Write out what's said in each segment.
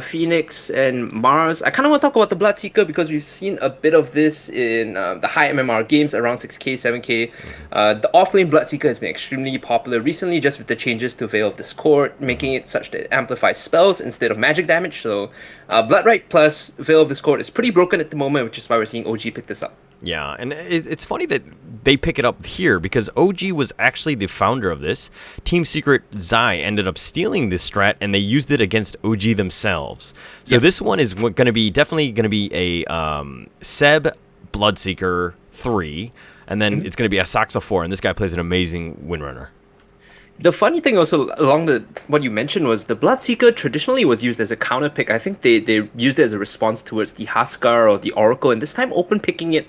Phoenix and Mars. I kind of want to talk about the Bloodseeker because we've seen a bit of this in the high MMR games around 6K, 7K. The offlane Bloodseeker has been extremely popular recently just with the changes to Veil of Discord, making it such that it amplifies spells instead of magic damage. So Bloodright plus Veil of Discord is pretty broken at the moment, which is why we're seeing OG pick this up. Yeah, and it's funny that they pick it up here because OG was actually the founder of this. Team Secret Zai ended up stealing this strat, and they used it against OG themselves. So this one is going to be definitely going to be a Seb Bloodseeker 3, and then it's going to be a Saxa 4, and this guy plays an amazing Windrunner. The funny thing also along what you mentioned was the Bloodseeker traditionally was used as a counter pick. I think they used it as a response towards the Huskar or the Oracle, and this time open picking it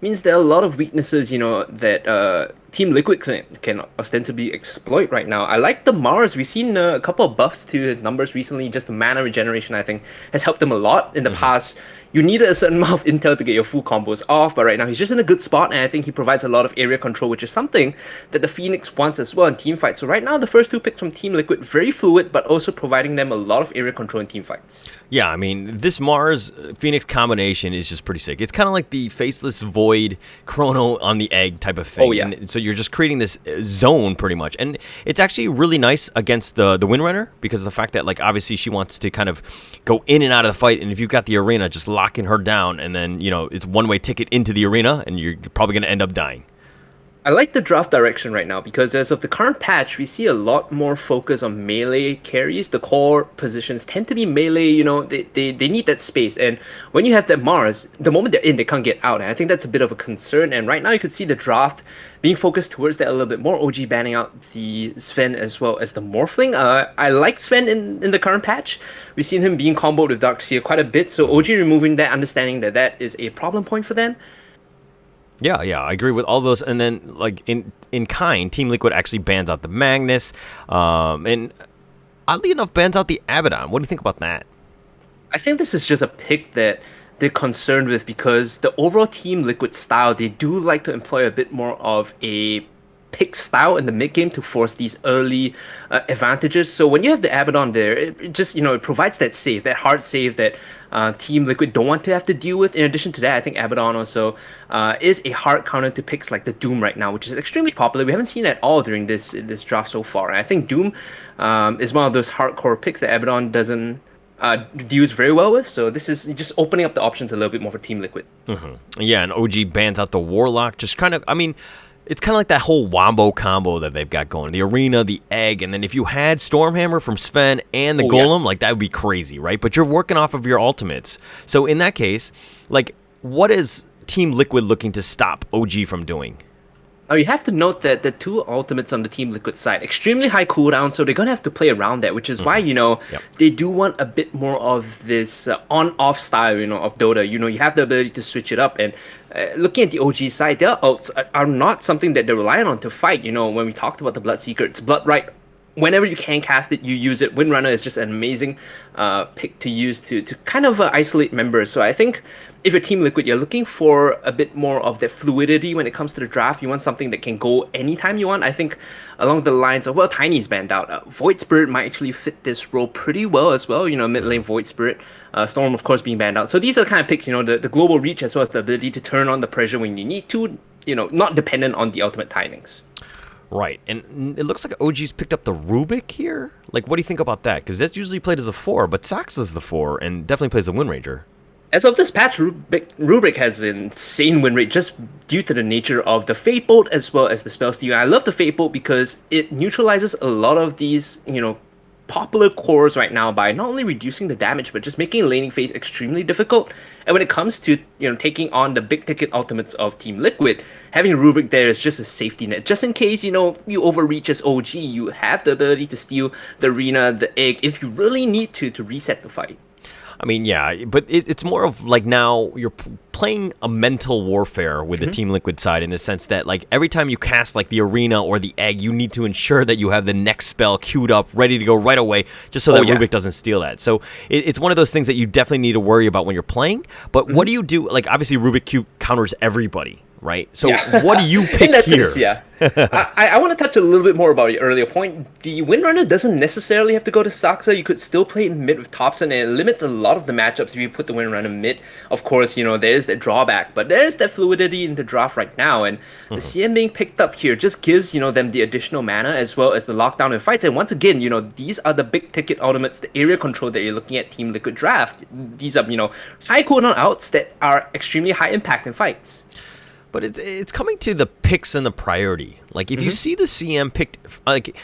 means there are a lot of weaknesses, that Team Liquid can ostensibly exploit right now. I like the Mars. We've seen a couple of buffs to his numbers recently. Just the mana regeneration, I think, has helped him a lot in the past. You needed a certain amount of intel to get your full combos off, but right now he's just in a good spot, and I think he provides a lot of area control, which is something that the Phoenix wants as well in team fights. So right now, the first two picks from Team Liquid, very fluid, but also providing them a lot of area control in team fights. Yeah, I mean, this Mars-Phoenix combination is just pretty sick. It's kind of like the Faceless Void Chrono on the egg type of thing. Oh, yeah. And so you're just creating this zone pretty much. And it's actually really nice against the Windrunner because of the fact that, like, obviously she wants to kind of go in and out of the fight. And if you've got the arena, just locking her down, and then, it's one-way ticket into the arena, and you're probably going to end up dying. I like the draft direction right now because as of the current patch, we see a lot more focus on melee carries. The core positions tend to be melee, they need that space. And when you have that Mars, the moment they're in, they can't get out. And I think that's a bit of a concern. And right now you could see the draft being focused towards that a little bit more. OG banning out the Sven as well as the Morphling. I like Sven in the current patch. We've seen him being comboed with Darkseer quite a bit. So OG removing that, understanding that is a problem point for them. Yeah, I agree with all those. And then, like, in kind, Team Liquid actually bans out the Magnus, and oddly enough, bans out the Abaddon. What do you think about that? I think this is just a pick that they're concerned with because the overall Team Liquid style, they do like to employ a bit more of a pick style in the mid game to force these early advantages. So when you have the Abaddon there, it just it provides that save, that hard save that Team Liquid don't want to have to deal with. In addition to that, I think Abaddon also is a hard counter to picks like the Doom right now, which is extremely popular. We haven't seen it at all during this draft so far. And I think Doom is one of those hardcore picks that Abaddon doesn't deals very well with. So this is just opening up the options a little bit more for Team Liquid. Yeah, and OG bans out the Warlock. Just kind of, I mean, it's kind of like that whole Wombo combo that they've got going. The Arena, the Egg, and then if you had Stormhammer from Sven and the Golem, like, that would be crazy, right? But you're working off of your ultimates. So in that case, like, what is Team Liquid looking to stop OG from doing? Now you have to note that the two ultimates on the Team Liquid side, extremely high cooldown, so they're going to have to play around that, which is why, they do want a bit more of this on-off style, of Dota. You have the ability to switch it up, and looking at the OG side, their ults are not something that they're relying on to fight. When we talked about the Bloodseeker, it's Bloodright. Whenever you can cast it, you use it. Windrunner is just an amazing pick to use to kind of isolate members. So I think if you're Team Liquid, you're looking for a bit more of that fluidity when it comes to the draft. You want something that can go anytime you want. I think along the lines of, Tiny's banned out. Void Spirit might actually fit this role pretty well as well. Mid lane Void Spirit. Storm, of course, being banned out. So these are the kind of picks, the global reach as well as the ability to turn on the pressure when you need to, not dependent on the ultimate timings. Right, and it looks like OG's picked up the Rubik here. Like, what do you think about that? Because that's usually played as a 4, but Saxa's the 4, and definitely plays the Wind Ranger. As of this patch, Rubik has an insane win rate just due to the nature of the Fate Bolt as well as the spell steal. I love the Fate Bolt because it neutralizes a lot of these, popular cores right now by not only reducing the damage but just making laning phase extremely difficult. And when it comes to taking on the big ticket ultimates of Team Liquid, having Rubik there is just a safety net, just in case you overreach as OG. You have the ability to steal the Arena, the Egg, if you really need to reset the fight. I mean, yeah, but it's more of like now you're playing a mental warfare with the Team Liquid side in the sense that, like, every time you cast like the Arena or the Egg, you need to ensure that you have the next spell queued up, ready to go right away, just so that Rubik doesn't steal that. So it's one of those things that you definitely need to worry about when you're playing. But what do you do? Like, obviously Rubik Q counters everybody. right? So Yeah, what do you in pick that here? sense, yeah. I want to touch a little bit more about your earlier point. The Windrunner doesn't necessarily have to go to Saksa. You could still play mid with Thompson, and it limits a lot of the matchups if you put the Windrunner mid. Of course, there's that drawback, but there's that fluidity in the draft right now, and the CM being picked up here just gives them the additional mana as well as the lockdown in fights. And once again, these are the big ticket ultimates, the area control that you're looking at Team Liquid draft. These are high cooldown outs that are extremely high impact in fights. But it's coming to the picks and the priority. Like if you see the CM picked, like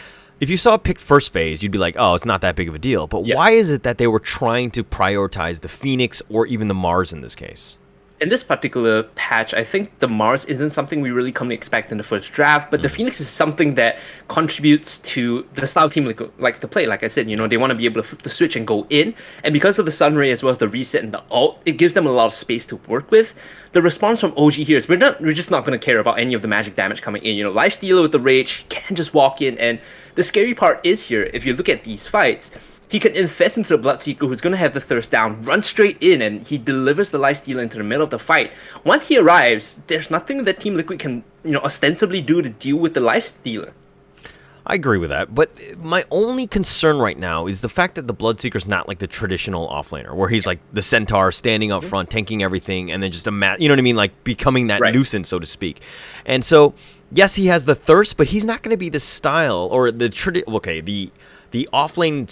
if you saw it picked first phase, you'd be like, oh, it's not that big of a deal. But why is it that they were trying to prioritize the Phoenix or even the Mars in this case? In this particular patch, I think the Mars isn't something we really come to expect in the first draft, but the Phoenix is something that contributes to the style Team Liquid likes to play. Like I said, they want to be able to flip the switch and go in, and because of the Sunray as well as the reset and the ult, it gives them a lot of space to work with. The response from OG here is we're just not going to care about any of the magic damage coming in. Lifestealer with the Rage can just walk in, and the scary part is here, if you look at these fights, he can infest into the Bloodseeker, who's going to have the Thirst down, run straight in, and he delivers the Lifestealer into the middle of the fight. Once he arrives, there's nothing that Team Liquid can, ostensibly do to deal with the Lifestealer. I agree with that, but my only concern right now is the fact that the Bloodseeker's not like the traditional offlaner, where he's like the Centaur standing up front, tanking everything, and then just you know what I mean, like becoming that nuisance, so to speak. And so, yes, he has the Thirst, but he's not going to be the style or the the offlane.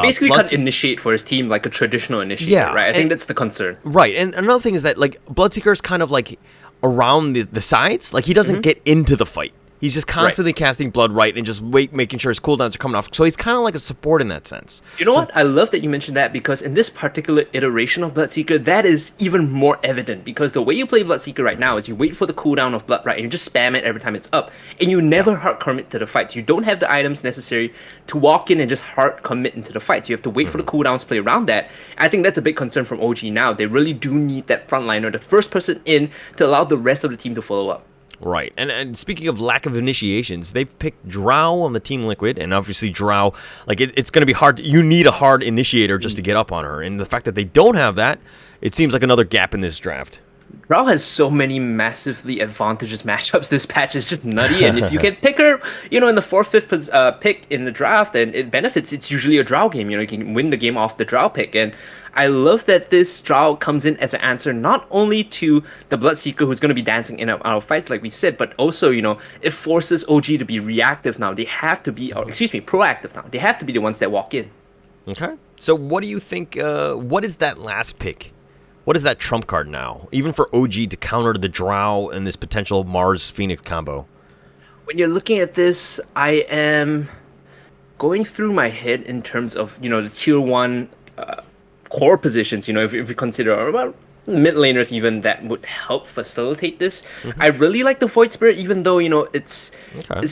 Basically, can't initiate for his team like a traditional initiator, right? I think that's the concern. Right, and another thing is that like Bloodseeker is kind of like around the sides, like he doesn't get into the fight. He's just constantly casting blood and just making sure his cooldowns are coming off. So he's kind of like a support in that sense. You know what? I love that you mentioned that because in this particular iteration of Bloodseeker, that is even more evident because the way you play Bloodseeker right now is you wait for the cooldown of Blood, and you just spam it every time it's up. And you never hard commit to the fights. You don't have the items necessary to walk in and just hard commit into the fights. You have to wait for the cooldowns to play around that. I think that's a big concern from OG now. They really do need that frontliner, the first person in, to allow the rest of the team to follow up. Right, and speaking of lack of initiations, they've picked Drow on the Team Liquid, and obviously Drow, like it's going to be hard. You need a hard initiator just to get up on her, and the fact that they don't have that, it seems like another gap in this draft. Drow has so many massively advantageous matchups. This patch is just nutty, and if you can pick her, in the 4th, 5th pick in the draft, and it benefits. It's usually a Drow game. You can win the game off the Drow pick, and I love that this Drow comes in as an answer not only to the Bloodseeker, who's going to be dancing in and out of fights, like we said, but also, it forces OG to be reactive now. They have to be, proactive now. They have to be the ones that walk in. Okay. So what do you think? What is that last pick? What is that trump card now, even for OG to counter the Drow and this potential Mars-Phoenix combo? When you're looking at this, I am going through my head in terms of, the tier 1 core positions, if you consider about mid laners even that would help facilitate this. I really like the Void Spirit, even though, it's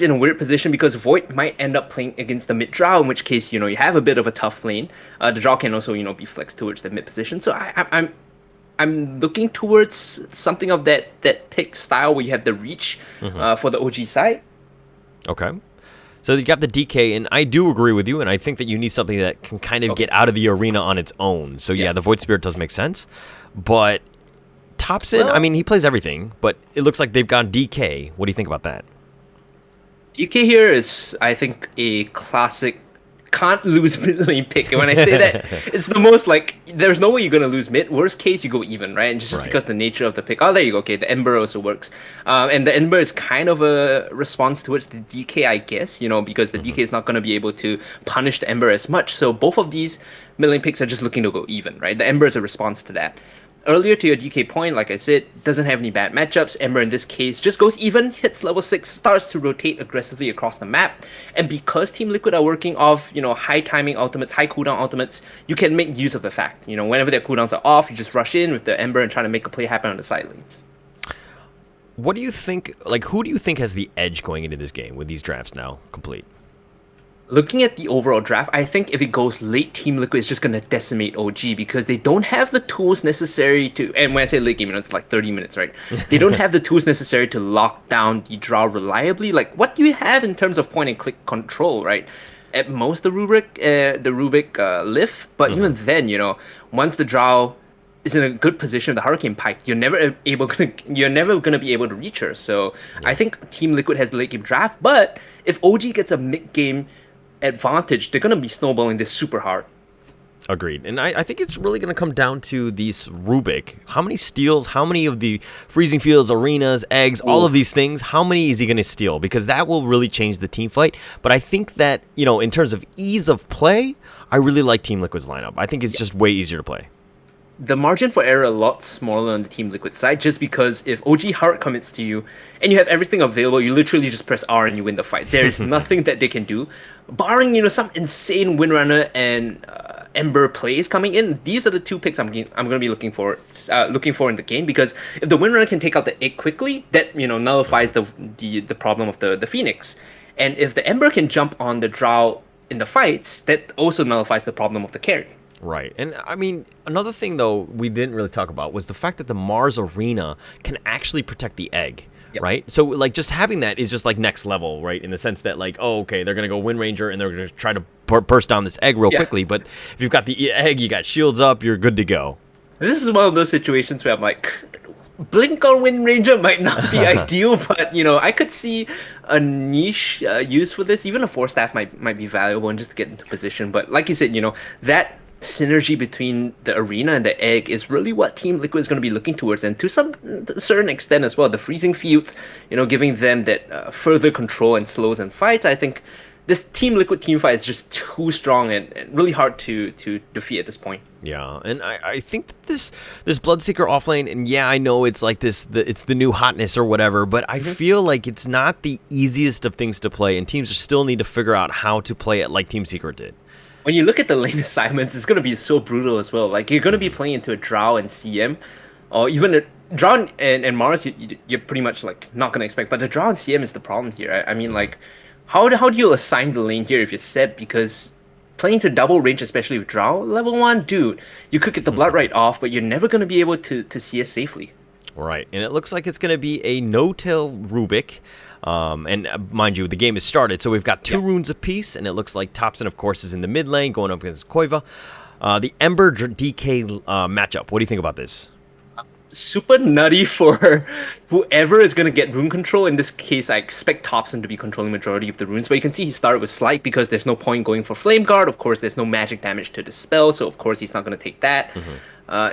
in a weird position because Void might end up playing against the mid Drow, in which case, you have a bit of a tough lane. The Drow can also, be flexed towards the mid position. So I'm looking towards something of that pick style where you have the reach for the OG side. Okay. So you got the DK, and I do agree with you, and I think that you need something that can kind of get out of the arena on its own. So yeah, the Void Spirit does make sense. But Thompson, I mean, he plays everything, but it looks like they've gone DK. What do you think about that? DK here is, I think, a classic can't lose mid lane pick. And when I say that, it's the most like there's no way you're gonna lose mid. Worst case, you go even, right? And just because the nature of the pick. Oh, there you go. Okay, the Ember also works. And the Ember is kind of a response towards the DK, I guess. Because the DK is not gonna be able to punish the Ember as much. So both of these mid lane picks are just looking to go even, right? The Ember is a response to that. Earlier to your DK point, like I said, doesn't have any bad matchups. Ember in this case just goes even, hits level 6, starts to rotate aggressively across the map. And because Team Liquid are working off, high timing ultimates, high cooldown ultimates, you can make use of the fact. Whenever their cooldowns are off, you just rush in with the Ember and try to make a play happen on the side lanes. What do you think, who do you think has the edge going into this game with these drafts now complete? Looking at the overall draft, I think if it goes late, Team Liquid is just going to decimate OG because they don't have the tools necessary to, and when I say late game, it's like 30 minutes, right? They don't have the tools necessary to lock down the Drow reliably. Like, what do you have in terms of point and click control, right? At most, the Rubik lift, but even then, once the Drow is in a good position with the Hurricane Pike, you're never gonna be able to reach her. So I think Team Liquid has the late game draft, but if OG gets a mid game advantage, they're gonna be snowballing this super hard. Agreed. And I think it's really going to come down to these Rubik. How many steals, how many of the freezing fields, arenas, eggs, all of these things, how many is he going to steal? Because that will really change the team fight. But I think that, in terms of ease of play, I really like Team Liquid's lineup. I think it's just way easier to play. The margin for error a lot smaller on the Team Liquid side, just because if OG hard commits to you and you have everything available, you literally just press R and you win the fight. There's nothing that they can do, barring some insane Windrunner and Ember plays coming in. These are the two picks I'm going to be looking for in the game, because if the Windrunner can take out the egg quickly, that nullifies the problem of the Phoenix, and if the Ember can jump on the Drow in the fights, that also nullifies the problem of the carry. Right. And I mean, another thing, though, we didn't really talk about was the fact that the Mars Arena can actually protect the egg. Yep. Right? So, just having that is just, next level, right? In the sense that, okay, they're going to go Wind Ranger and they're going to try to burst down this egg real quickly. But if you've got the egg, you got shields up, you're good to go. This is one of those situations where I'm like, Blink on Wind Ranger might not be ideal, but, I could see a niche use for this. Even a 4-staff might be valuable and just to get into position. But like you said, that synergy between the arena and the egg is really what Team Liquid is going to be looking towards, and to some certain extent as well, the freezing fields, giving them that further control and slows and fights. I think this Team Liquid team fight is just too strong and really hard to defeat at this point. Yeah, and I think that this Bloodseeker offlane, and I know it's it's the new hotness or whatever, but I feel like it's not the easiest of things to play, and teams still need to figure out how to play it like Team Secret did. When you look at the lane assignments, it's going to be so brutal as well. You're going to be playing into a Drow and CM, or even a Drow and Mars, you're pretty much not going to expect. But the Drow and CM is the problem here. I mean, how do you assign the lane here if you're set? Because playing to double range, especially with Drow level 1, dude, you could get the blood right off, but you're never going to be able to CS safely. Right, and it looks like it's going to be a no-tail Rubik. And mind you, the game has started, so we've got 2 runes apiece, and it looks like Thompson, of course, is in the mid lane going up against Koiva. The Ember DK matchup, what do you think about this? Super nutty for whoever is going to get rune control. In this case, I expect Thompson to be controlling majority of the runes, but you can see he started with Slight because there's no point going for Flame Guard. Of course, there's no magic damage to dispel, so of course he's not going to take that.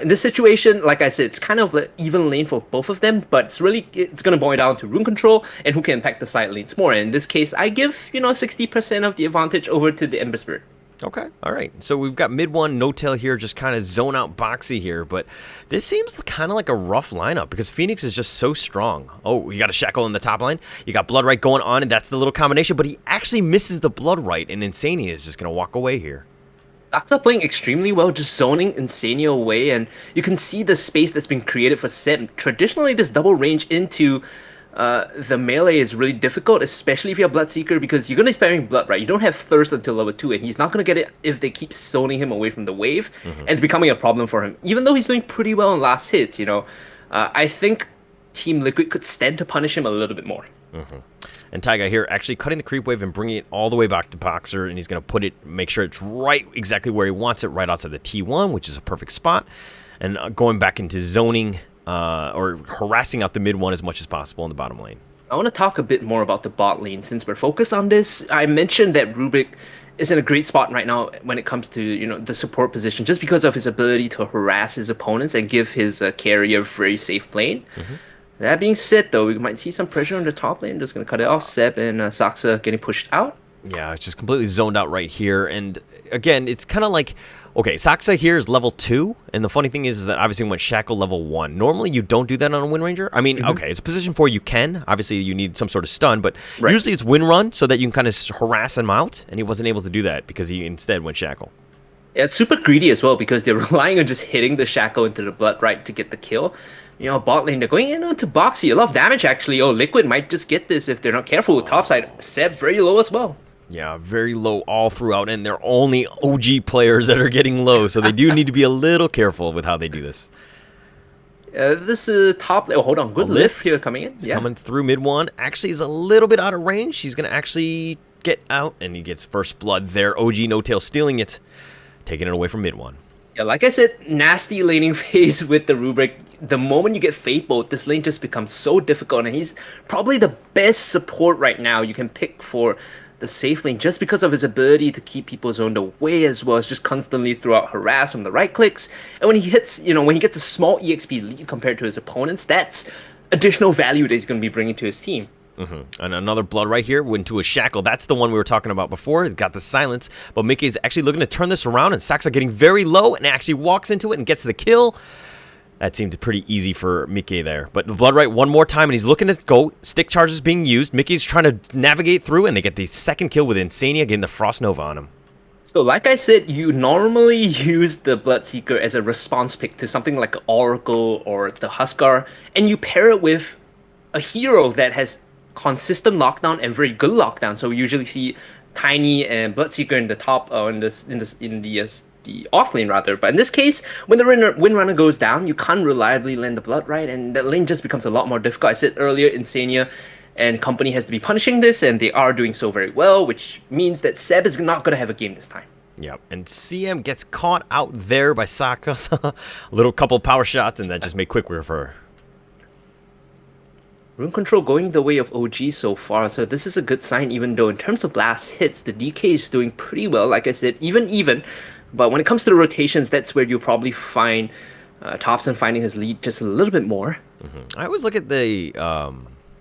In this situation, like I said, it's kind of the even lane for both of them, but it's going to boil down to rune control and who can impact the side lanes more. And in this case, I give 60% of the advantage over to the Ember Spirit. Okay, all right. So we've got mid 1, no-tail here, just kind of zone out boxy here, but this seems kind of like a rough lineup because Phoenix is just so strong. Oh, you got a Shackle in the top line, you got Bloodright going on, and that's the little combination, but he actually misses the Bloodright, and Insania is just going to walk away here. After playing extremely well, just zoning Insania away, and you can see the space that's been created for Seb. Traditionally, this double range into the melee is really difficult, especially if you have Bloodseeker, because you're going to be sparing blood, right? You don't have Thirst until level 2, and he's not going to get it if they keep zoning him away from the wave, and it's becoming a problem for him. Even though he's doing pretty well in last hits, I think Team Liquid could stand to punish him a little bit more. And Taiga here actually cutting the creep wave and bringing it all the way back to Boxer, and he's going to make sure it's right exactly where he wants it, right outside the T1, which is a perfect spot, and going back into zoning or harassing out the mid 1 as much as possible in the bottom lane. I want to talk a bit more about the bot lane since we're focused on this. I mentioned that Rubik is in a great spot right now when it comes to the support position, just because of his ability to harass his opponents and give his carrier a very safe lane. That being said, though, we might see some pressure on the top lane. Just going to cut it off. Seb and Saksa getting pushed out. Yeah, it's just completely zoned out right here. And again, it's kind of like, okay, Saksa here is level 2. And the funny thing is that obviously went Shackle level 1. Normally, you don't do that on a Wind Ranger. I mean, okay, it's a position 4 you can. Obviously, you need some sort of stun. But usually it's Wind Run so that you can kind of harass him out. And he wasn't able to do that because he instead went Shackle. Yeah, it's super greedy as well because they're relying on just hitting the Shackle into the Bloodright to get the kill. Bot lane, they're going into Boxy. A lot of damage, actually. Oh, Liquid might just get this if they're not careful. Topside, Seb very low as well. Yeah, very low all throughout, and they're only OG players that are getting low, so they do need to be a little careful with how they do this. This is top... Oh, hold on. Good lift here coming in. It's coming through mid 1. Actually, he's a little bit out of range. He's going to actually get out, and he gets first blood there. OG no-tail stealing it, taking it away from mid 1. Yeah, like I said, nasty laning phase with the rubric. The moment you get Fate Bolt, this lane just becomes so difficult, and he's probably the best support right now you can pick for the safe lane just because of his ability to keep people zoned away as well as just constantly throw out harass from the right clicks. And when he hits, when he gets a small EXP lead compared to his opponents, that's additional value that he's going to be bringing to his team. And another blood right here went to a shackle. That's the one we were talking about before. It got the silence, but Mickey is actually looking to turn this around, and Saksa getting very low and actually walks into it and gets the kill. That seemed pretty easy for Mickey there. But the blood right one more time, and he's looking to go. Stick charges being used. Mickey's trying to navigate through, and they get the second kill with Insania getting the Frost Nova on him. So like I said, you normally use the Bloodseeker as a response pick to something like Oracle or the Huskar, and you pair it with a hero that has consistent lockdown and very good lockdown. So we usually see Tiny and Bloodseeker in the top, in the off lane rather. But in this case, when the Windrunner goes down, you can't reliably land the Blood right, and the lane just becomes a lot more difficult. I said earlier, Insania and company has to be punishing this, and they are doing so very well, which means that Seb is not going to have a game this time. Yep, and CM gets caught out there by Saka. A little couple power shots, and that just made quick work for her. Rune control going the way of OG so far, so this is a good sign, even though in terms of last hits, the DK is doing pretty well, like I said, even. But when it comes to the rotations, that's where you'll probably find Thompson finding his lead just a little bit more. I always look at the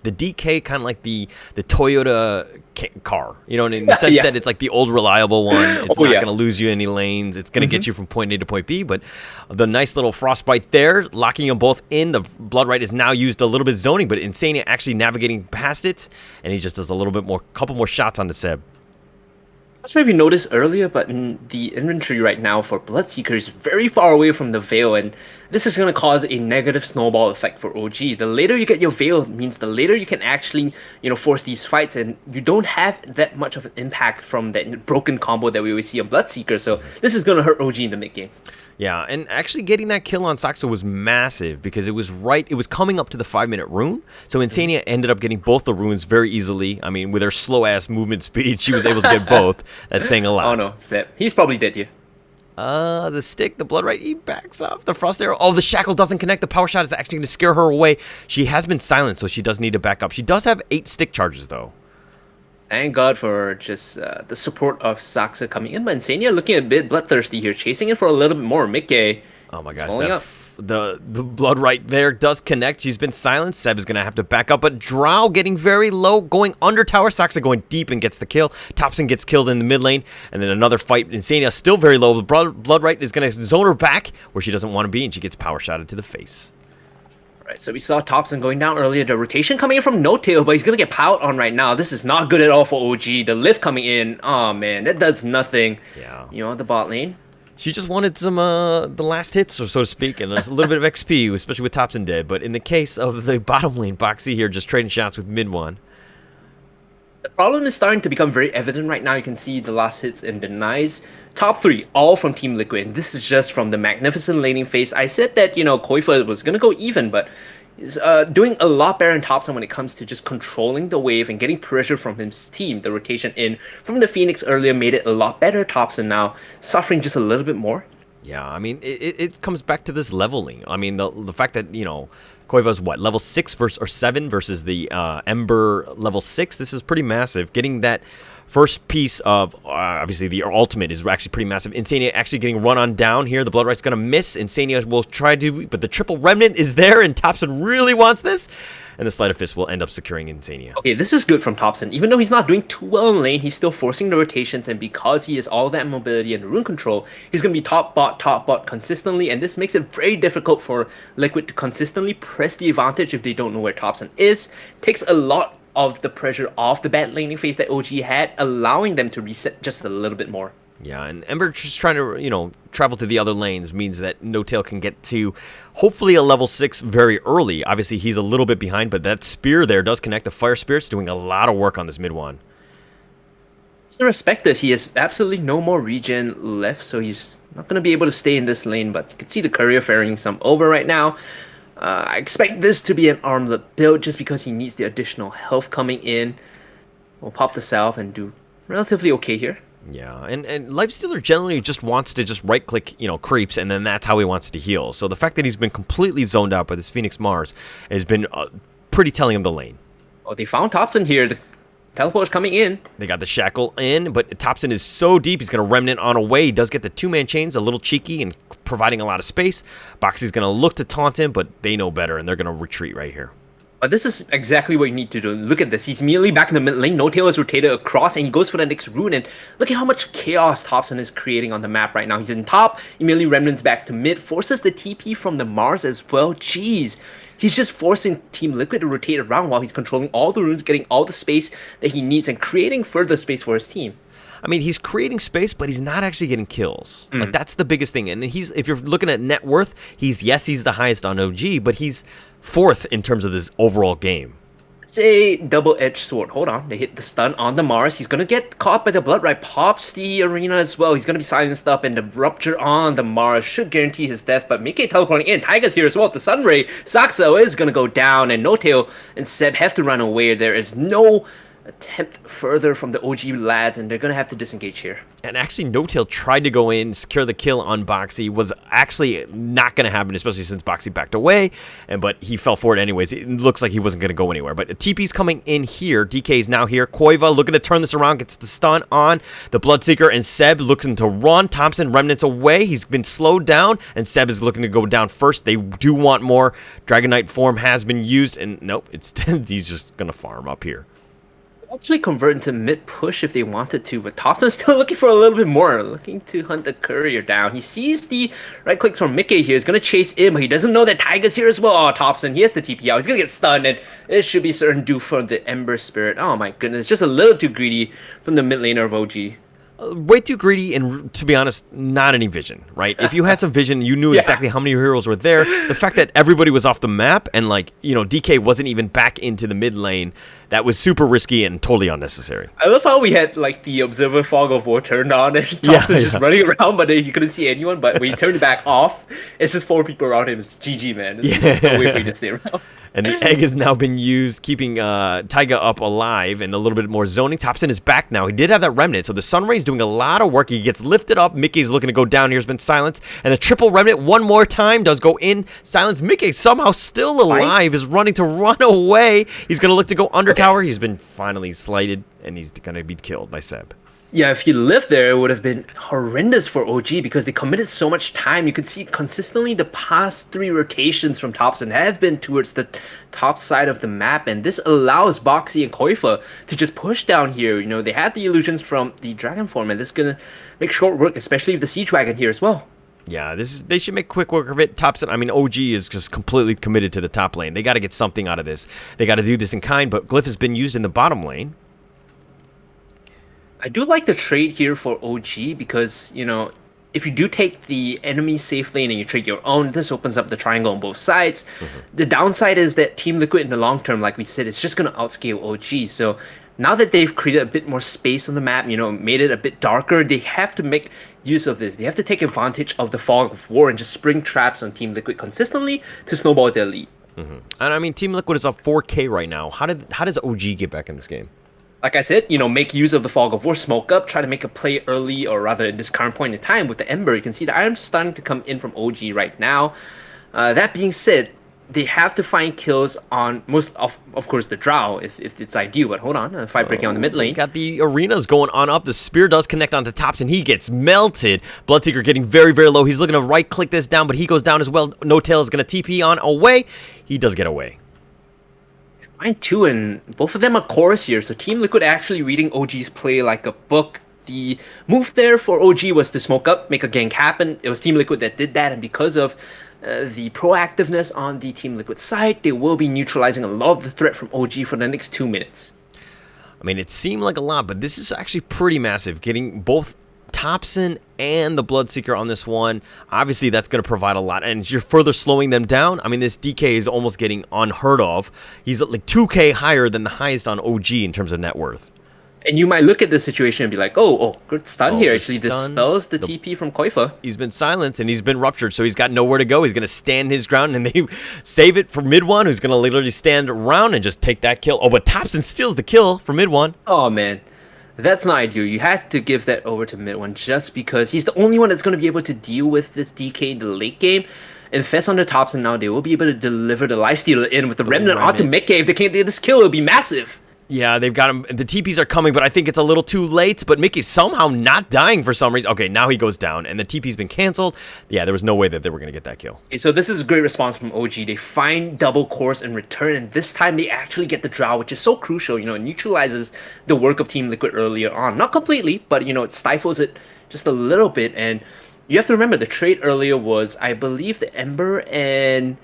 DK kind of like the Toyota car, in the sense that it's like the old reliable one. It's not going to lose you any lanes. It's going to get you from point A to point B. But the nice little frostbite there, locking them both in. The blood right is now used a little bit zoning, but Insania actually navigating past it, and he just does a little bit more, couple more shots on the Seb. I'm not sure if you noticed earlier, but in the inventory right now for Bloodseeker is very far away from the Veil, and this is going to cause a negative snowball effect for OG. The later you get your Veil means the later you can actually, force these fights, and you don't have that much of an impact from that broken combo that we always see on Bloodseeker, so this is going to hurt OG in the mid game. Yeah, and actually getting that kill on Saksa was massive because it was coming up to the 5-minute rune. So Insania ended up getting both the runes very easily. I mean, with her slow-ass movement speed, she was able to get both. That's saying a lot. Oh no, Step. He's probably dead here. The stick, the blood right, he backs off. The frost arrow. Oh, the shackle doesn't connect. The power shot is actually going to scare her away. She has been silenced, so she does need to back up. She does have 8 stick charges, though. Thank God for just the support of Saksa coming in. But Insania looking a bit bloodthirsty here, chasing it for a little bit more. Mickey. Oh my gosh, the blood right there does connect. She's been silenced. Seb is going to have to back up, but Drow getting very low, going under tower. Saksa going deep and gets the kill. Thompson gets killed in the mid lane, and then another fight. Insania still very low. The blood right is going to zone her back where she doesn't want to be, and she gets power shotted to the face. Right, so we saw Thompson going down earlier. The rotation coming in from No Tail, but he's going to get piled on right now. This is not good at all for OG. The lift coming in, oh man, that does nothing. Yeah. The bot lane. She just wanted some the last hits, so to speak, and a little bit of XP, especially with Thompson dead. But in the case of the bottom lane, Boxy here just trading shots with mid one. The problem is starting to become very evident right now. You can see the last hits and denies. Top 3, all from Team Liquid. And this is just from the magnificent laning phase. I said that, Koifa was going to go even, but he's doing a lot better in Thompson when it comes to just controlling the wave and getting pressure from his team. The rotation in from the Phoenix earlier made it a lot better. Thompson now suffering just a little bit more. Yeah, I mean, it comes back to this leveling. I mean, the fact that, Koiva's level 6 or 7 versus the Ember level 6. This is pretty massive. Getting that first piece of, obviously, the ultimate is actually pretty massive. Insania actually getting run on down here. The Blood Right's going to miss. Insania will try to, but the triple remnant is there, and Thompson really wants this. And the Sleight of Fist will end up securing Insania. Okay, this is good from Thompson. Even though he's not doing too well in lane, he's still forcing the rotations, and because he has all that mobility and rune control, he's going to be top bot consistently, and this makes it very difficult for Liquid to consistently press the advantage if they don't know where Thompson is. Takes a lot of the pressure off the bad laning phase that OG had, allowing them to reset just a little bit more. Yeah, and Ember just trying to, travel to the other lanes means that No Tail can get to hopefully a level 6 very early. Obviously, he's a little bit behind, but that spear there does connect. The Fire Spirit's doing a lot of work on this mid one. To respect this, he has absolutely no more regen left, so he's not going to be able to stay in this lane, but you can see the courier faring some over right now. I expect this to be an armlet build just because he needs the additional health coming in. We'll pop the salve and do relatively okay here. Yeah, and Lifestealer generally just wants to just right-click, creeps, and then that's how he wants to heal. So the fact that he's been completely zoned out by this Phoenix Mars has been pretty telling of the lane. Oh, they found Thompson here. The teleport's coming in. They got the Shackle in, but Thompson is so deep, he's going to Remnant on away. He does get the two-man chains, a little cheeky and providing a lot of space. Boxy's going to look to taunt him, but they know better, and they're going to retreat right here. But this is exactly what you need to do. Look at this. He's immediately back in the mid lane. No Tail is rotated across, and he goes for the next rune. And look at how much chaos Thompson is creating on the map right now. He's in top, immediately Remnants back to mid, forces the TP from the Mars as well. Jeez. He's just forcing Team Liquid to rotate around while he's controlling all the runes, getting all the space that he needs, and creating further space for his team. I mean, he's creating space, but he's not actually getting kills. Like, that's the biggest thing. And if you're looking at net worth, he's the highest on OG, but he's fourth in terms of this overall game. It's a double-edged sword. Hold on. They hit the stun on the Mars. He's going to get caught by the Blood Right. Pops the arena as well. He's going to be silenced up, and the Rupture on the Mars should guarantee his death. But Mickey teleporting in. Tiger's here as well. The Sunray. Saxo is going to go down, and No Tail and Seb have to run away. There is no attempt further from the OG lads, and they're going to have to disengage here. And actually, No Tail tried to go in, secure the kill on Boxy. Was actually not going to happen, especially since Boxy backed away. But he fell for it anyways. It looks like he wasn't going to go anywhere. But TP's coming in here. DK is now here. Koiva looking to turn this around, gets the stun on the Bloodseeker, and Seb looking to run. Thompson Remnants away. He's been slowed down, and Seb is looking to go down first. They do want more. Dragon Knight form has been used, and nope, he's just going to farm up here. Actually convert into mid push if they wanted to, but Thompson's still looking for a little bit more, looking to hunt the courier down. He sees the right clicks from Mickey here. He's going to chase in, but he doesn't know that Tiger's here as well. Oh, Thompson, he has the TP out. He's going to get stunned, and it should be certain due for the Ember Spirit. Oh my goodness, just a little too greedy from the mid laner of OG. Way too greedy, and to be honest, not any vision, right? If you had some vision, you knew exactly how many heroes were there. The fact that everybody was off the map and, DK wasn't even back into the mid lane, that was super risky and totally unnecessary. I love how we had, the Observer Fog of War turned on, and Thompson's just running around, but he couldn't see anyone. But when he turned it back off, it's just 4 people around him. It's GG, man. There's no way for you to stay around. And the egg has now been used, keeping Taiga up alive and a little bit more zoning. Thompson is back now. He did have that remnant, so the Sunray's doing a lot of work. He gets lifted up. Mickey's looking to go down. Here's been silenced. And the triple remnant one more time does go in. Silence. Mickey somehow still alive, is running to run away. He's going to look to go under tower. He's been finally slighted, and he's going to be killed by Seb. Yeah, if he lived there, it would have been horrendous for OG because they committed so much time. You could see consistently the past 3 rotations from Thompson have been towards the top side of the map, and this allows Boxy and Koifa to just push down here. They had the illusions from the Dragon form, and this is going to make short work, especially with the Siege Wagon here as well. Yeah, they should make quick work of it. Thompson, OG is just completely committed to the top lane. They got to get something out of this. They got to do this in kind, but Glyph has been used in the bottom lane. I do like the trade here for OG because, if you do take the enemy safe lane and you trade your own, this opens up the triangle on both sides. The downside is that Team Liquid in the long term, like we said, is just going to outscale OG. So now that they've created a bit more space on the map, made it a bit darker, they have to make use of this. They have to take advantage of the fog of war and just spring traps on Team Liquid consistently to snowball their lead. And Team Liquid is up 4K right now. How does OG get back in this game? Like I said, make use of the fog of war, smoke up, try to make a play early, or rather at this current point in time with the Ember. You can see the items starting to come in from OG right now. That being said, they have to find kills on most of course, the Drow if it's ideal. But hold on, fight breaking on the mid lane. Got the arenas going on up. The spear does connect onto Thompson. He gets melted. Bloodseeker getting very, very low. He's looking to right click this down, but he goes down as well. No Tail is going to TP on away. He does get away. Mine too, and both of them are chorus here, so Team Liquid actually reading OG's play like a book. The move there for OG was to smoke up, make a gank happen. It was Team Liquid that did that, and because of the proactiveness on the Team Liquid side, they will be neutralizing a lot of the threat from OG for the next 2 minutes. It seemed like a lot, but this is actually pretty massive. Getting both Thompson and the Bloodseeker on this one, obviously that's going to provide a lot, and you're further slowing them down. This DK is almost getting unheard of. He's like 2K higher than the highest on OG in terms of net worth. And you might look at this situation and be like, oh, good stun here. Actually dispels the TP from Koifa. He's been silenced and he's been ruptured, so he's got nowhere to go. He's going to stand his ground, and they save it for mid one, who's going to literally stand around and just take that kill. Oh, but Thompson steals the kill for mid one. Oh, man. That's not ideal. You had to give that over to mid one just because he's the only one that's going to be able to deal with this DK in the late game. And Fest on the tops, and now they will be able to deliver the lifesteal in with the The Remnant onto remnant. Mickey. If they can't get this kill, it'll be massive. Yeah, they've got him. The TPs are coming, but I think it's a little too late. But Mickey's somehow not dying for some reason. Okay, now he goes down, and the TP's been canceled. Yeah, there was no way that they were going to get that kill. Okay, so this is a great response from OG. They find double course and return, and this time they actually get the draw, which is so crucial. You know, it neutralizes the work of Team Liquid earlier on. Not completely, but you know, it stifles it just a little bit. And you have to remember the trade earlier was, I believe, the Ember and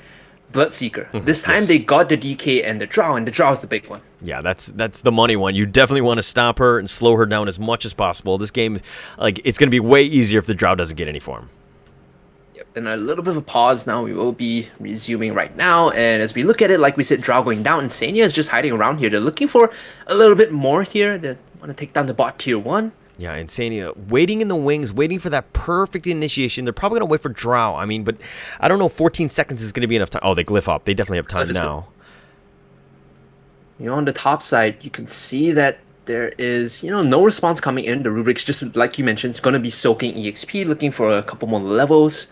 Bloodseeker. This time Yes. they got the DK and the draw is the big one. Yeah, that's the money one. You definitely want to stop her and slow her down as much as possible. This game, like, it's going to be way easier if the Drow doesn't get any form. Yep, and a little bit of a pause now. We will be resuming right now. And as we look at it, like we said, draw going down. Insania is just hiding around here. They're looking for a little bit more here. They want to take down the bot tier 1. Yeah, Insania waiting in the wings, waiting for that perfect initiation. They're probably going to wait for Drow. I mean, but I don't know, 14 seconds is going to be enough time. Oh, they glyph up. They definitely have time now. You know, on the top side, you can see that there is, you know, no response coming in. The Rubric's just, like you mentioned, it's going to be soaking EXP, looking for a couple more levels.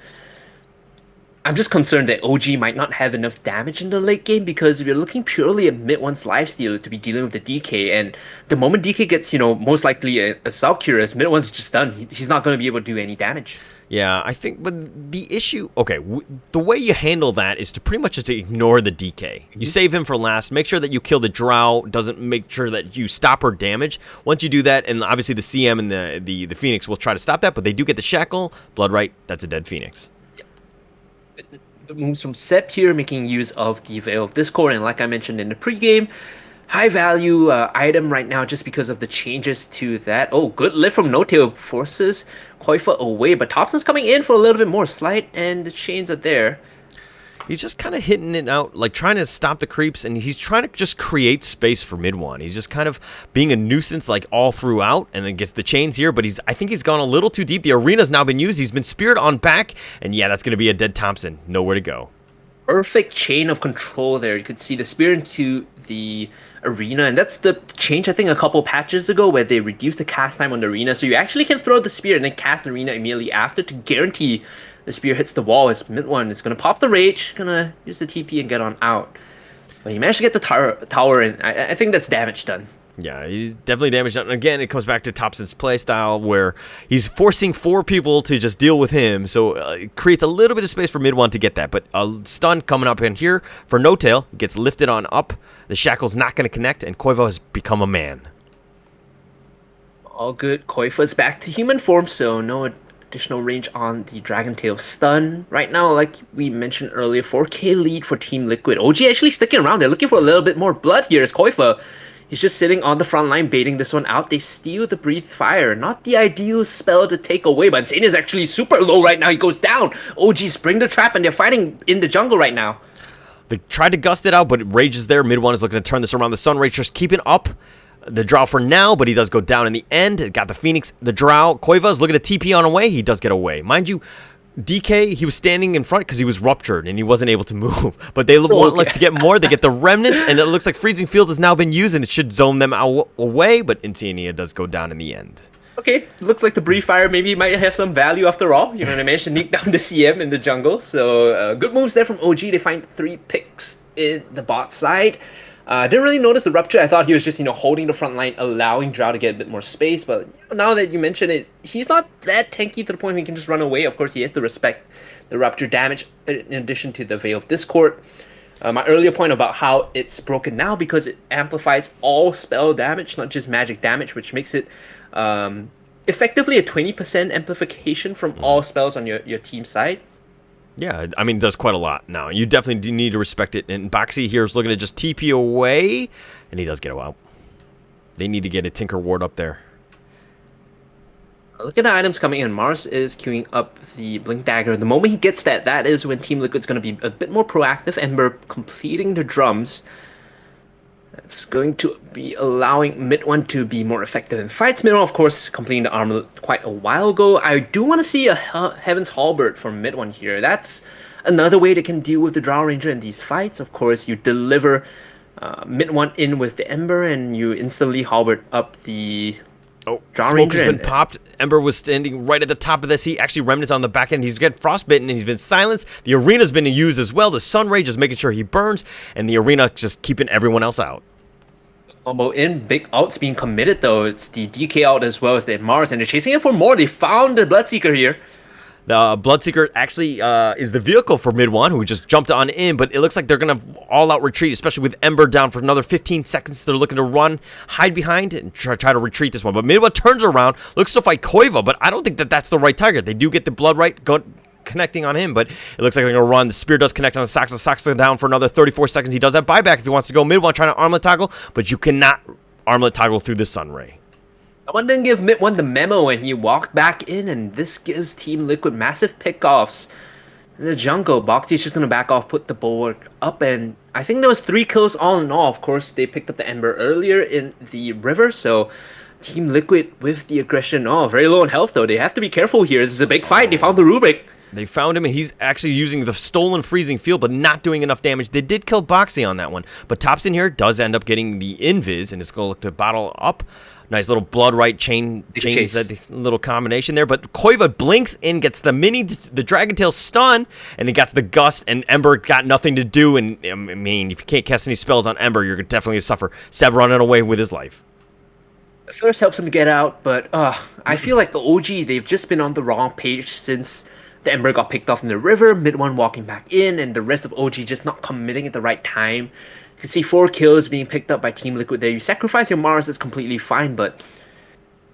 I'm just concerned that OG might not have enough damage in the late game because we're looking purely at mid one's lifesteal to be dealing with the DK. And the moment DK gets, you know, most likely a Valkyrus, mid one's just done. He's not going to be able to do any damage. Yeah, I think, but the issue, okay, the way you handle that is to pretty much just ignore the DK. You save him for last, make sure that you kill the Drow, doesn't make sure that you stop her damage. Once you do that, and obviously the CM and the Phoenix will try to stop that, but they do get the Shackle, Blood Right, that's a dead Phoenix. The moves from Sep here, making use of the Veil of Discord, and like I mentioned in the pregame, high value item right now just because of the changes to that. Oh, good lift from No-Tail forces Koifa away, but Thompson's coming in for a little bit more slight, and the chains are there. He's just kind of hitting it out, like trying to stop the creeps, and he's trying to just create space for mid one. He's just kind of being a nuisance like all throughout, and then gets the chains here, but I think he's gone a little too deep. The arena's now been used. He's been speared on back, and yeah, that's going to be a dead Thompson. Nowhere to go. Perfect chain of control there. You could see the spear into the arena, and that's the change I think a couple patches ago where they reduced the cast time on the arena, so you actually can throw the spear and then cast the arena immediately after to guarantee the spear hits the wall. As mid one is gonna pop the rage, gonna use the TP and get on out. But he managed to get the tower, and I think that's damage done. Yeah, he's definitely damaged. And again, it comes back to Thompson's playstyle where he's forcing 4 people to just deal with him. So it creates a little bit of space for mid one to get that. But a stun coming up in here for No-Tail. Gets lifted on up. The Shackle's not going to connect, and Koiva has become a man. All good. Koifa's back to human form, so no additional range on the Dragon Tail stun. Right now, like we mentioned earlier, 4K lead for Team Liquid. OG actually sticking around. They're looking for a little bit more blood here as Koifa. He's just sitting on the front line, baiting this one out. They steal the Breathe Fire. Not the ideal spell to take away, but Insane is actually super low right now. He goes down. OG spring the trap, and they're fighting in the jungle right now. They tried to gust it out, but Rage is there. Mid one is looking to turn this around. The Sun Rage just keeping up the Drow for now, but he does go down in the end. Got the Phoenix, the Drow. Koiva is looking to TP on away. He does get away. Mind you, DK, he was standing in front because he was ruptured and he wasn't able to move. But they want like to get more. They get the remnants, and it looks like Freezing Field has now been used, and it should zone them away. But Insania does go down in the end. Okay, looks like the Breathe Fire maybe might have some value after all. You know what I managed to sneak down the CM in the jungle. So good moves there from OG. They find 3 picks in the bot side. Didn't really notice the rupture. I thought he was just, you know, holding the front line, allowing Drow to get a bit more space. But you know, now that you mention it, he's not that tanky to the point where he can just run away. Of course, he has to respect the rupture damage in addition to the Veil of Discord. My earlier point about how it's broken now because it amplifies all spell damage, not just magic damage, which makes it effectively a 20% amplification from all spells on your team side. Yeah, I mean, it does quite a lot now. You definitely do need to respect it. And Boxy here is looking to just TP away, and he does get out. They need to get a Tinker Ward up there. Look at the items coming in. Mars is queuing up the Blink Dagger. The moment he gets that, that is when Team Liquid's going to be a bit more proactive, and we're completing the drums. That's going to be allowing mid one to be more effective in fights. Mid one, of course, completing the armor quite a while ago. I do want to see a Heaven's Halberd from mid one here. That's another way they can deal with the Drow Ranger in these fights. Of course, you deliver mid one in with the Ember, and you instantly halberd up the Oh, Drow Smoke Ranger has been and popped. Ember was standing right at the top of this. He actually Remnant's on the back end. He's getting frostbitten and he's been silenced. The arena's been used as well. The Sunray just making sure he burns, and the arena just keeping everyone else out. combo in. Big outs being committed though. It's the DK out as well as the Mars, and they're chasing it for more. They found the Bloodseeker here. The Bloodseeker actually is the vehicle for mid one, who just jumped on in, but it looks like they're going to all-out retreat, especially with Ember down for another 15 seconds. They're looking to run, hide behind, and try to retreat this one. But mid one turns around, looks to fight Koiva, but I don't think that that's the right target. They do get the blood right connecting on him, but it looks like they're going to run. The spear does connect on the Saxon. Saxon down for another 34 seconds. He does have buyback if he wants to go mid one, trying to armlet toggle, but you cannot armlet toggle through the Sunray. Someone didn't give Mid One the memo, and he walked back in, and this gives Team Liquid massive pickoffs. In the jungle, Boxy's just gonna back off, put the bulwark up, and I think there was 3 kills all in all. Of course, they picked up the Ember earlier in the river, so Team Liquid with the aggression. Oh, very low in health though. They have to be careful here. This is a big fight. They found the Rubik. They found him, and he's actually using the stolen freezing field, but not doing enough damage. They did kill Boxy on that one, but Topson here does end up getting the invis, and it's going to look to bottle up. Nice little blood right chain little combination there, but Koiva blinks in, gets the Dragon Tail stun, and he gets the gust, and Ember got nothing to do. And I mean, if you can't cast any spells on Ember, you're definitely going to suffer. Seb running away with his life. First helps him to get out, but I feel like the OG, they've just been on the wrong page since the Ember got picked off in the river, Mid One walking back in, and the rest of OG just not committing at the right time. You can see 4 kills being picked up by Team Liquid there. You sacrifice your Mars, it's completely fine, but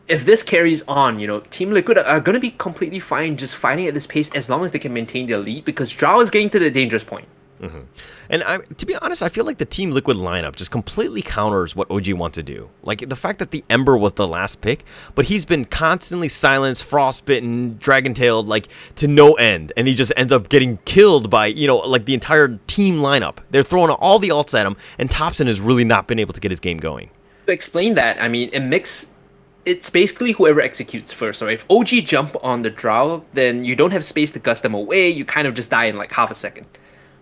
if this carries on, Team Liquid are going to be completely fine just fighting at this pace as long as they can maintain their lead, because Drow is getting to the dangerous point. Mm-hmm. And to be honest, I feel like the Team Liquid lineup just completely counters what OG wants to do. Like the fact that the Ember was the last pick, but he's been constantly silenced, frostbitten, dragon-tailed, like to no end, and he just ends up getting killed by like the entire team lineup. They're throwing all the ults at him, and Topson has really not been able to get his game going. To explain that, I mean, it's basically whoever executes first. So if OG jump on the Drow, then you don't have space to gust them away. You kind of just die in like half a second.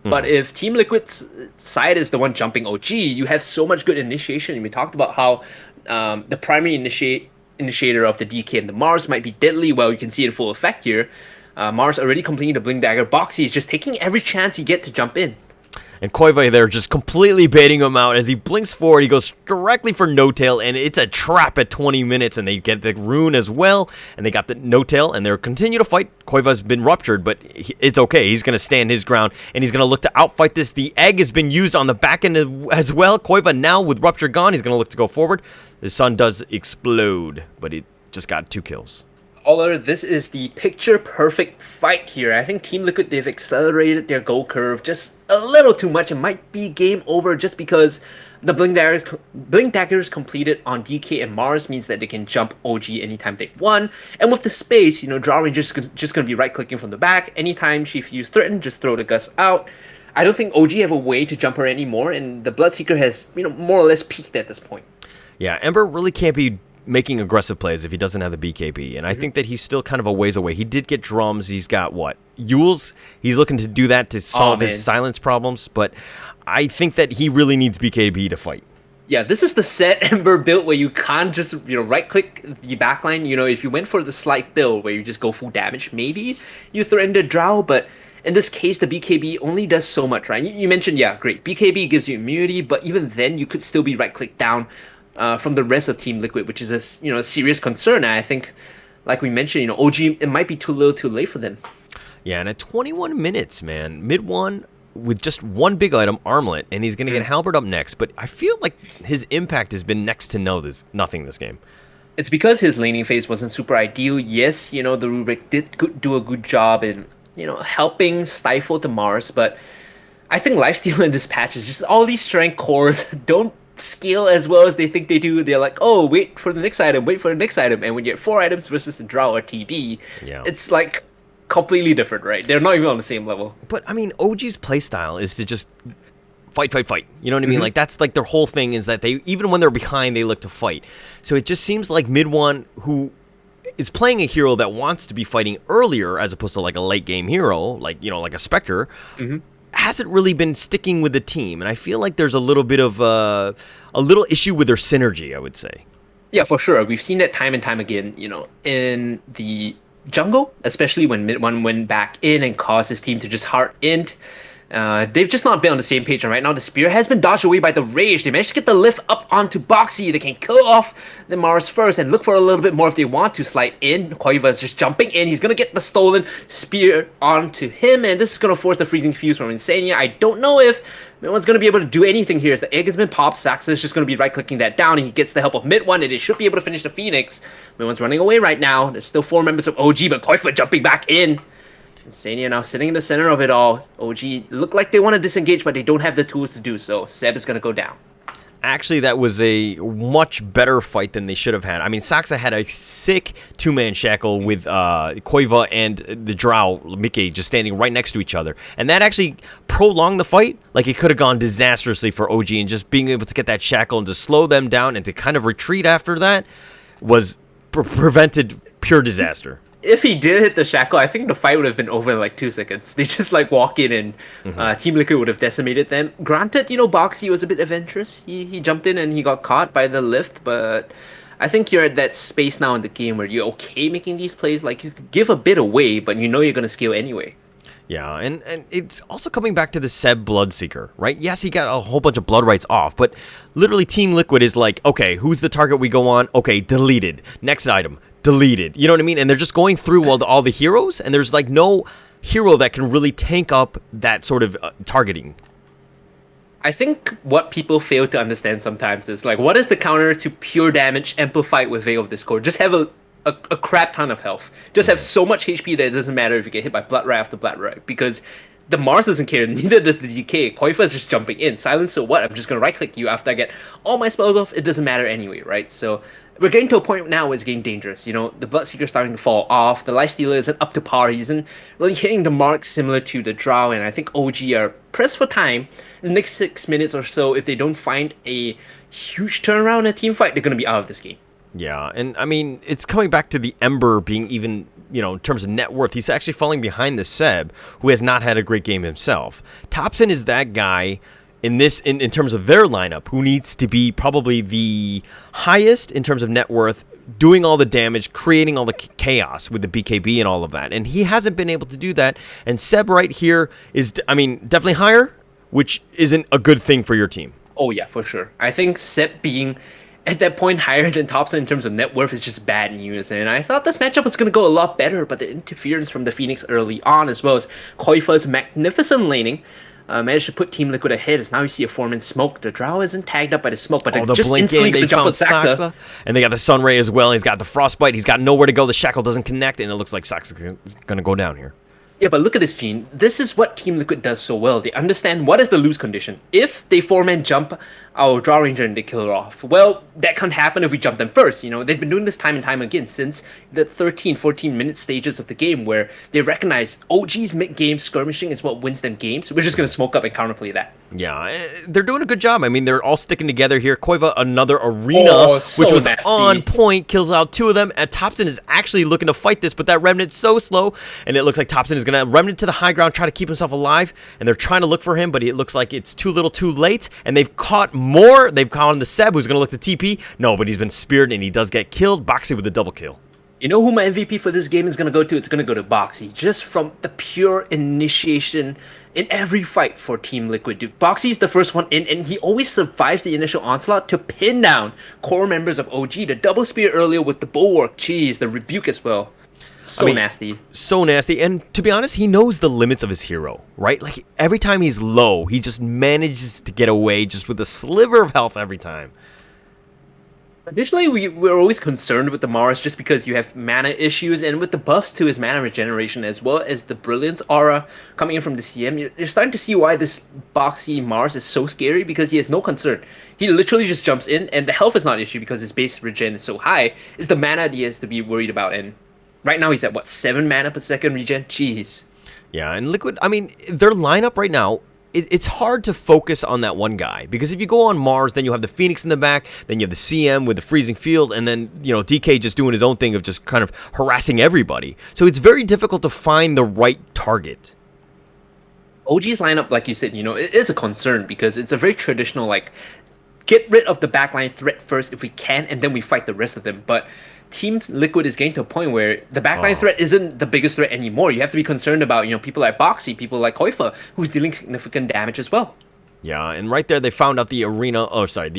But if Team Liquid's side is the one jumping OG, you have so much good initiation. We talked about how the primary initiator of the DK and the Mars might be deadly. Well, you can see it in full effect here. Mars already completing the Blink Dagger. Boxy is just taking every chance he get to jump in. And Koiva there just completely baiting him out. As he blinks forward, he goes directly for No-Tail, and it's a trap at 20 minutes, and they get the rune as well, and they got the No-Tail, and they're continue to fight. Koiva's been ruptured, but it's okay. He's going to stand his ground, and he's going to look to outfight this. The egg has been used on the back end as well. Koiva now, with Rupture gone, he's going to look to go forward. The sun does explode, but it just got 2 kills. This is the picture-perfect fight here. I think Team Liquid, they've accelerated their goal curve just a little too much. It might be game over just because the Blink Daggers completed on DK and Mars means that they can jump OG anytime they want. And with the space, Drow Ranger's just going to be right-clicking from the back. Anytime she feels threatened, just throw the Gust out. I don't think OG have a way to jump her anymore, and the Bloodseeker has, more or less peaked at this point. Yeah, Ember really can't be making aggressive plays if he doesn't have the BKB, and I think that he's still kind of a ways away. He did get drums. He's got Yules. He's looking to do that to solve his silence problems, but I think that he really needs BKB to fight. Yeah, this is the set Ember build where you can't just right click the backline. If you went for the slight build where you just go full damage, maybe you throw in the Drow, but in this case the BKB only does so much, right? You mentioned, yeah, great, BKB gives you immunity, but even then you could still be right click down from the rest of Team Liquid, which is a serious concern. And I think, like we mentioned, OG, it might be too little, too late for them. Yeah, and at 21 minutes, man, mid one with just one big item, Armlet, and he's going to get Halberd up next. But I feel like his impact has been next to nothing this game. It's because his laning phase wasn't super ideal. Yes, the Rubik did do a good job in helping stifle the Mars, but I think lifesteal in this patch is just all these strength cores don't scale as well as they think they do. They're like, oh, wait for the next item, and when you get 4 items versus a Drow or TB, it's like completely different, right? They're not even on the same level. But I mean, OG's playstyle is to just fight. You know what I mean? Like that's like their whole thing is that they, even when they're behind, they look to fight. So it just seems like mid one, who is playing a hero that wants to be fighting earlier as opposed to like a late game hero, like like a Spectre, hasn't really been sticking with the team, and I feel like there's a little bit of a little issue with their synergy, I would say. Yeah, for sure. We've seen that time and time again, in the jungle, especially when mid one went back in and caused his team to just hard int. They've just not been on the same page, and right now the spear has been dodged away by the rage. They managed to get the lift up onto Boxy. They can kill off the Mars first and look for a little bit more if they want to slide in. Koiva is just jumping in. He's gonna get the stolen spear onto him, and this is gonna force the freezing fuse from Insania. I don't know if no one's gonna be able to do anything here. As the egg has been popped, Saxa is just gonna be right-clicking that down, and he gets the help of mid one, and they should be able to finish the Phoenix. Mid running away right now. There's still 4 members of OG, but Koiva jumping back in. Insania now sitting in the center of it all. OG look like they want to disengage, but they don't have the tools to do so. Seb is going to go down. Actually, that was a much better fight than they should have had. I mean, Saxa had a sick two-man shackle with Koiva and the Drow, Mickey, just standing right next to each other. And that actually prolonged the fight. Like, it could have gone disastrously for OG, and just being able to get that shackle and to slow them down and to kind of retreat after that was prevented pure disaster. If he did hit the shackle, I think the fight would have been over in like 2 seconds. They just like walk in and Team Liquid would have decimated them. Granted, Boxy was a bit adventurous. He jumped in and he got caught by the lift, but I think you're at that space now in the game where you're okay making these plays. Like, you could give a bit away, but you know you're going to scale anyway. Yeah, and it's also coming back to the Seb Bloodseeker, right? Yes, he got a whole bunch of blood rights off, but literally Team Liquid is like, okay, who's the target we go on? Okay, deleted. Next item. Deleted. You know what I mean? And they're just going through all the heroes, and there's like no hero that can really tank up that sort of targeting. I think what people fail to understand sometimes is like, what is the counter to pure damage amplified with Veil of Discord? Just have a crap ton of health. Just have so much HP that it doesn't matter if you get hit by Blood Rat after Blood Rat, because the Mars doesn't care, neither does the DK. Koifa is just jumping in. Silence, so what? I'm just gonna right-click you after I get all my spells off. It doesn't matter anyway, right? So we're getting to a point now where it's getting dangerous. The Bloodseeker's starting to fall off. The Lifestealer isn't up to par. He isn't really hitting the mark similar to the Drow, and I think OG are pressed for time. In the next 6 minutes or so, if they don't find a huge turnaround in a team fight, they're going to be out of this game. Yeah, and I mean, it's coming back to the Ember being even, in terms of net worth, he's actually falling behind the Seb, who has not had a great game himself. Thompson is that guy in terms of their lineup, who needs to be probably the highest in terms of net worth, doing all the damage, creating all the chaos with the BKB and all of that. And he hasn't been able to do that. And Seb right here is, definitely higher, which isn't a good thing for your team. Oh, yeah, for sure. I think Seb being at that point higher than Thompson in terms of net worth is just bad news. And I thought this matchup was going to go a lot better, but the interference from the Phoenix early on, as well as Koifa's magnificent laning, managed to put Team Liquid ahead, as now you see a 4-man smoke. The Drow isn't tagged up by the smoke, but the just blink instantly in, they jump found with Saxa. And they got the Sunray as well. He's got the Frostbite. He's got nowhere to go. The Shackle doesn't connect, and it looks like Saxa is going to go down here. Yeah, but look at this, Gene. This is what Team Liquid does so well. They understand what is the lose condition. If they 4-man jump our Draw Ranger and they kill her off, well, that can't happen if we jump them first. They've been doing this time and time again since the 13, 14-minute stages of the game, where they recognize OG's mid-game skirmishing is what wins them games. We're just going to smoke up and counterplay that. Yeah, they're doing a good job. They're all sticking together here. Koiva, another arena, which was nasty. On point, kills out 2 of them. And Thompson is actually looking to fight this, but that Remnant's so slow, and it looks like Thompson is going to Remnant to the high ground, try to keep himself alive, and they're trying to look for him, but it looks like it's too little too late, and they've caught more. They've caught on the Seb, who's going to look to TP. No, but he's been speared, and he does get killed. Boxy with a double kill. You know who my MVP for this game is going to go to? It's going to go to Boxy, just from the pure initiation in every fight for Team Liquid. Dude, Boxy's the first one in, and he always survives the initial onslaught to pin down core members of OG. The double spear earlier with the bulwark, jeez, the rebuke as well. Nasty. So nasty. And to be honest, he knows the limits of his hero, right? Like, every time he's low, he just manages to get away just with a sliver of health every time. Additionally, we're always concerned with the Mars just because you have mana issues, and with the buffs to his mana regeneration as well as the Brilliance aura coming in from the CM, you're starting to see why this Boxy Mars is so scary, because he has no concern. He literally just jumps in, and the health is not an issue because his base regen is so high. It's the mana that he has to be worried about, and right now he's at, 7 mana per second regen? Jeez. Yeah, and Liquid, their lineup right now, it's hard to focus on that one guy, because if you go on Mars, then you have the Phoenix in the back, then you have the CM with the freezing field, and then, DK just doing his own thing of just kind of harassing everybody. So it's very difficult to find the right target. OG's lineup, like you said, it is a concern because it's a very traditional, get rid of the backline threat first if we can, and then we fight the rest of them. But Team Liquid is getting to a point where the backline threat isn't the biggest threat anymore. You have to be concerned about, people like Boxy, people like Koifa, who's dealing significant damage as well. Yeah, and right there they found out they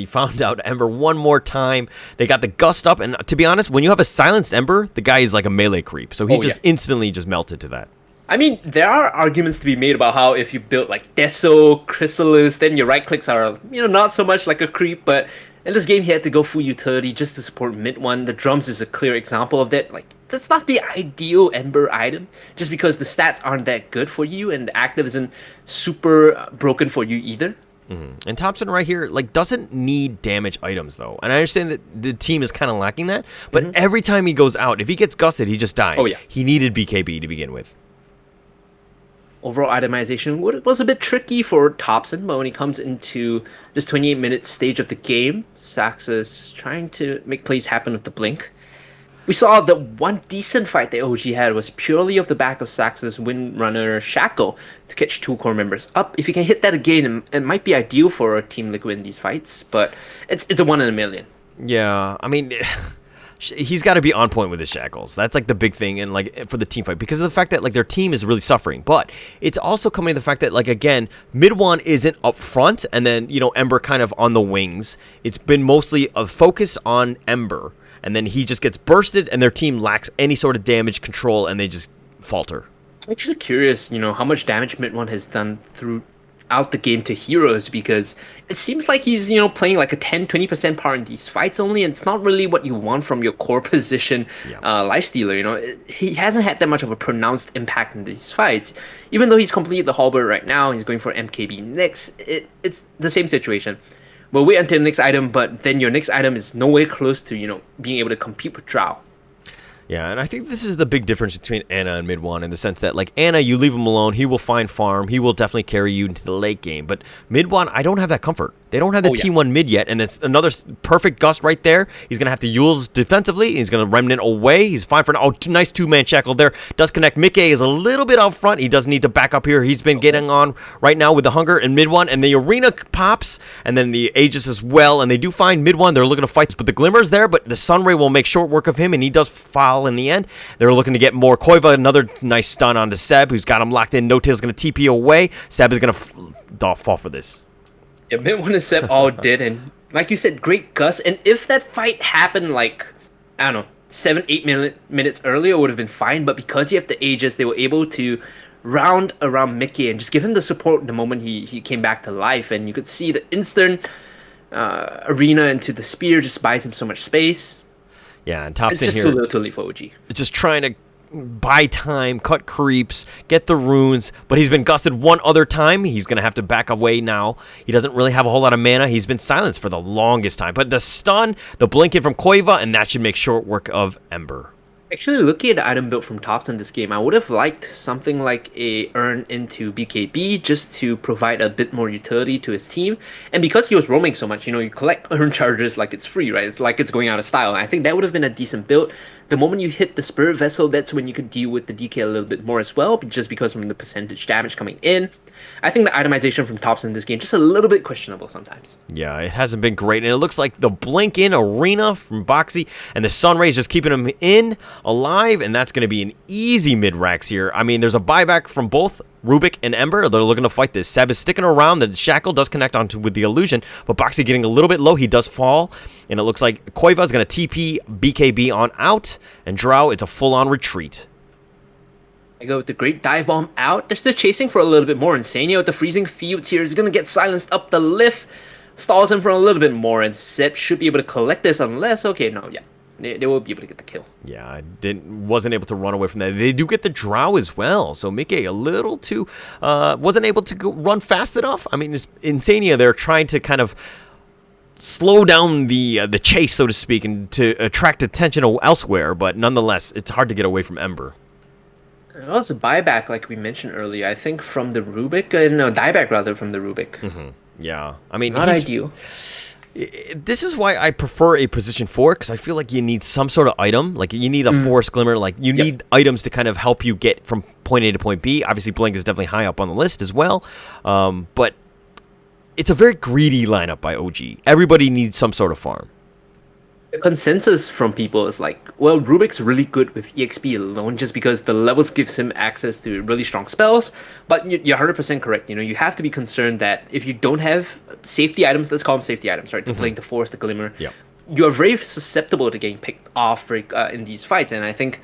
found out Ember one more time. They got the gust up, and to be honest, when you have a silenced Ember, the guy is like a melee creep. So he instantly just melted to that. I mean, there are arguments to be made about how if you build like Deso, Chrysalis, then your right clicks are, not so much like a creep, but in this game he had to go full utility just to support mid one. The drums is a clear example of that. Like, that's not the ideal Ember item, just because the stats aren't that good for you and the active isn't super broken for you either. And Thompson right here, like, doesn't need damage items, though. And I understand that the team is kind of lacking that, but every time he goes out, if he gets gusted, he just dies. Oh, yeah. He needed BKB to begin with. Overall itemization was a bit tricky for Thompson, but when he comes into this 28-minute stage of the game, Saxus trying to make plays happen with the blink. We saw that one decent fight that OG had was purely off the back of Saxus Windrunner Shackle to catch 2 core members up. If you can hit that again, it might be ideal for Team Liquid in these fights, but it's a 1 in a million. Yeah, I mean, he's got to be on point with his shackles. That's like the big thing, and like for the team fight, because of the fact that like their team is really suffering. But it's also coming to the fact that like again, mid one isn't up front, and then Ember kind of on the wings. It's been mostly a focus on Ember, and then he just gets bursted, and their team lacks any sort of damage control, and they just falter. I'm actually curious, how much damage mid one has done throughout the game to heroes, because it seems like he's, playing like a 10-20% power in these fights only, and it's not really what you want from your core position lifestealer. He hasn't had that much of a pronounced impact in these fights. Even though he's completed the halberd right now, he's going for MKB next, it's the same situation. We'll wait until the next item, but then your next item is nowhere close to, being able to compete with Drow. Yeah, and I think this is the big difference between Ana and mid one in the sense that, like, Ana, you leave him alone, he will find farm, he will definitely carry you into the late game. But mid one, I don't have that comfort. They don't have the T1 mid yet, and it's another perfect gust right there. He's going to have to use defensively. He's going to remnant away. He's fine for now. Nice two-man shackle there. Does connect. Mickey is a little bit out front. He does need to back up here. He's been getting on right now with the Hunger and mid one, and the arena pops, and then the Aegis as well, and they do find mid one. They're looking to fight, but the Glimmer's there, but the Sunray will make short work of him, and he does fall in the end. They're looking to get more. Koiva, another nice stun onto Seb, who's got him locked in. No Tail's going to TP away. Seb is going to fall for this. Yeah, mid one and Seb all did, and like you said, great gust. And if that fight happened like, I don't know, 7-8 minutes earlier, it would have been fine. But because you have the Aegis, they were able to round around Mickey and just give him the support the moment he came back to life. And you could see the instant arena into the spear just buys him so much space. Yeah, and Thompson it's just here, too little too late for OG. It's just trying to buy time, cut creeps, get the runes, but he's been gusted one other time. He's going to have to back away now. He doesn't really have a whole lot of mana. He's been silenced for the longest time. But the stun, the blinking from Koiva, and that should make short work of Ember. Actually, looking at the item build from Tops in this game, I would have liked something like a earn into BKB just to provide a bit more utility to his team. And because he was roaming so much, you collect earn charges like it's free, right? It's like it's going out of style. And I think that would have been a decent build. The moment you hit the Spirit Vessel, that's when you could deal with the DK a little bit more as well, just because from the percentage damage coming in. I think the itemization from Tops in this game just a little bit questionable sometimes. Yeah, it hasn't been great, and it looks like the blink in arena from Boxy and the Sun Rays just keeping him alive, and that's going to be an easy mid-racks here. I mean, there's a buyback from both Rubik and Ember. They're looking to fight this. Seb is sticking around. The Shackle does connect onto with the illusion, but Boxy getting a little bit low. He does fall, and it looks like Koiva is going to TP BKB on out, and Drow, it's a full-on retreat. I go with the Great Dive Bomb out. They're still chasing for a little bit more. Insania with the Freezing Fields here is going to get silenced up the lift. Stalls him for a little bit more, and Seb should be able to collect this unless... Okay, no, yeah. They will be able to get the kill. Yeah, I wasn't able to run away from that. They do get the Drow as well, so Mickey a little too... wasn't able to run fast enough. I mean, Insania, they're trying to kind of slow down the chase, so to speak, and to attract attention elsewhere, but nonetheless, it's hard to get away from Ember. It was a buyback, like we mentioned earlier. I think from the Rubik, no, dieback rather from the Rubik. Mm-hmm. Yeah, I mean, not ideal. This is why I prefer a position 4, because I feel like you need some sort of item. Like you need a Forest Glimmer. Like you need items to kind of help you get from point A to point B. Obviously, Blink is definitely high up on the list as well. But it's a very greedy lineup by OG. Everybody needs some sort of farm. The consensus from people is like, well, Rubik's really good with EXP alone just because the levels gives him access to really strong spells. But you're 100% correct. You have to be concerned that if you don't have safety items, let's call them safety items, right? The Blink, the Force, the Glimmer. Yep. You are very susceptible to getting picked off in these fights. And I think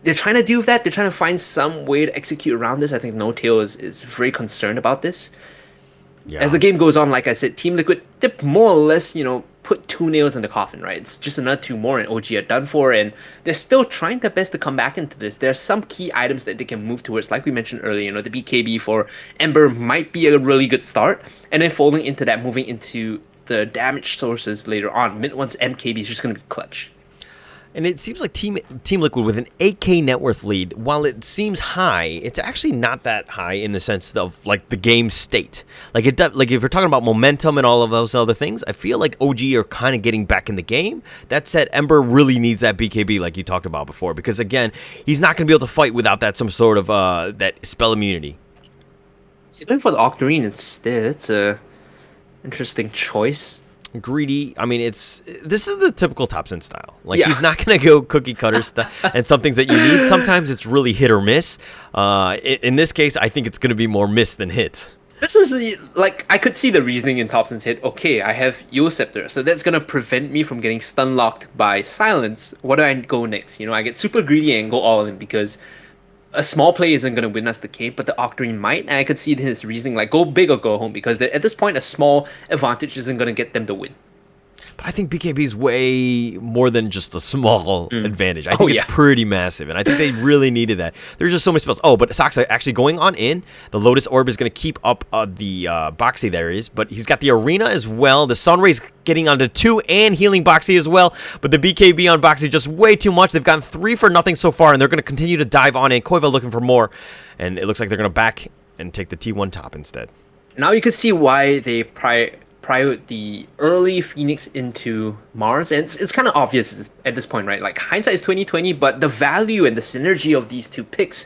they're trying to do that. They're trying to find some way to execute around this. I think No Tail is very concerned about this. Yeah. As the game goes on, like I said, Team Liquid, they more or less, put 2 nails in the coffin, right? It's just another 2 more and OG are done for, and they're still trying their best to come back into this. There are some key items that they can move towards, like we mentioned earlier, the BKB for Ember might be a really good start, and then folding into that, moving into the damage sources later on. Mid once MKB is just going to be clutch. And it seems like Team Liquid with an 8K net worth lead, while it seems high, it's actually not that high in the sense of like the game state. Like if you're talking about momentum and all of those other things, I feel like OG are kind of getting back in the game. That said, Ember really needs that BKB like you talked about before, because again, he's not going to be able to fight without that some sort of that spell immunity. So going for the Octarine instead, it's a interesting choice. Greedy. I mean, this is the typical Topson style. Like, he's not going to go cookie cutter stuff and some things that you need. Sometimes it's really hit or miss. In this case, I think it's going to be more miss than hit. This is, like, I could see the reasoning in Topson's head. Okay, I have Yule Scepter, so that's going to prevent me from getting stun locked by Silence. What do I go next? I get super greedy and go all in because a small play isn't going to win us the game, but the Octarine might, and I could see his reasoning, like, go big or go home, because at this point, a small advantage isn't going to get them the win. But I think BKB is way more than just a small advantage. I think it's pretty massive, and I think they really needed that. There's just so many spells. Oh, but Saksa actually going on in. The Lotus Orb is going to keep up the Boxy there is, but he's got the Arena as well. The Sunray's getting onto 2 and healing Boxy as well, but the BKB on Boxy just way too much. They've gotten 3 for nothing so far, and they're going to continue to dive on in. Koiva looking for more, and it looks like they're going to back and take the T1 top instead. Now you can see why they prior the early Phoenix into Mars, and it's kind of obvious at this point, right? Like, hindsight is 2020, but the value and the synergy of these 2 picks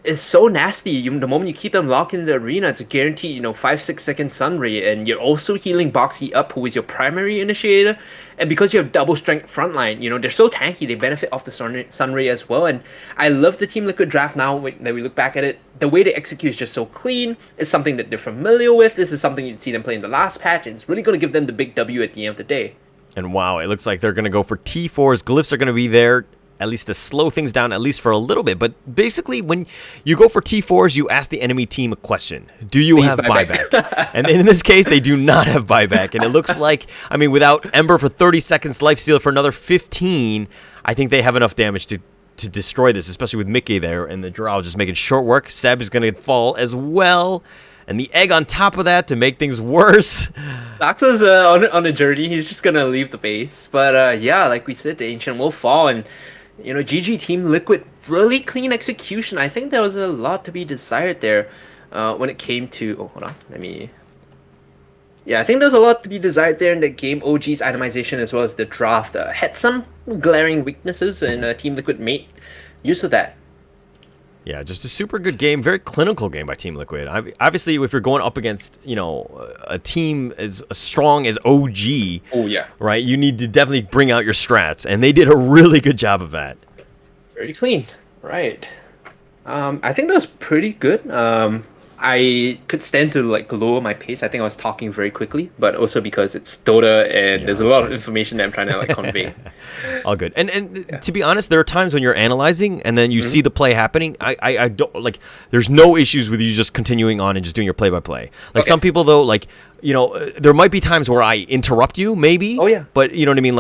is so nasty. The moment you keep them locked in the arena, it's a guaranteed 5-6 second Sunray, and you're also healing Boxy up, who is your primary initiator, and because you have double strength frontline, they're so tanky, they benefit off the Sunray as well. And I love the Team Liquid draft now that we look back at it. The way they execute is just so clean. It's something that they're familiar with. This is something you'd see them play in the last patch, and it's really going to give them the big W at the end of the day. And wow, it looks like they're going to go for T4s. Glyphs are going to be there, at least to slow things down, at least for a little bit. But basically, when you go for T4s, you ask the enemy team a question. Do you have buyback? And in this case, they do not have buyback. And it looks like, I mean, without Ember for 30 seconds, Lifesteal for another 15, I think they have enough damage to destroy this, especially with Mickey there and the Drow just making short work. Seb is going to fall as well. And the egg on top of that to make things worse. Daxa's on a journey. He's just going to leave the base. But yeah, like we said, the Ancient will fall. And GG Team Liquid, really clean execution. I think there was a lot to be desired there when it came to... Oh, hold on. Yeah, I think there was a lot to be desired there in the game. OG's itemization as well as the draft had some glaring weaknesses, and Team Liquid made use of that. Yeah, just a super good game. Very clinical game by Team Liquid. Obviously, if you're going up against, a team as strong as OG, right, you need to definitely bring out your strats, and they did a really good job of that. Very clean. Right. I think that was pretty good. I could stand to lower my pace. I think I was talking very quickly, but also because it's Dota and there's a lot of information that I'm trying to convey. All good. And to be honest, there are times when you're analyzing and then you see the play happening. I don't there's no issues with you just continuing on and just doing your play-by-play. Some people though, there might be times where I interrupt you, maybe. Oh yeah. But you know what I mean?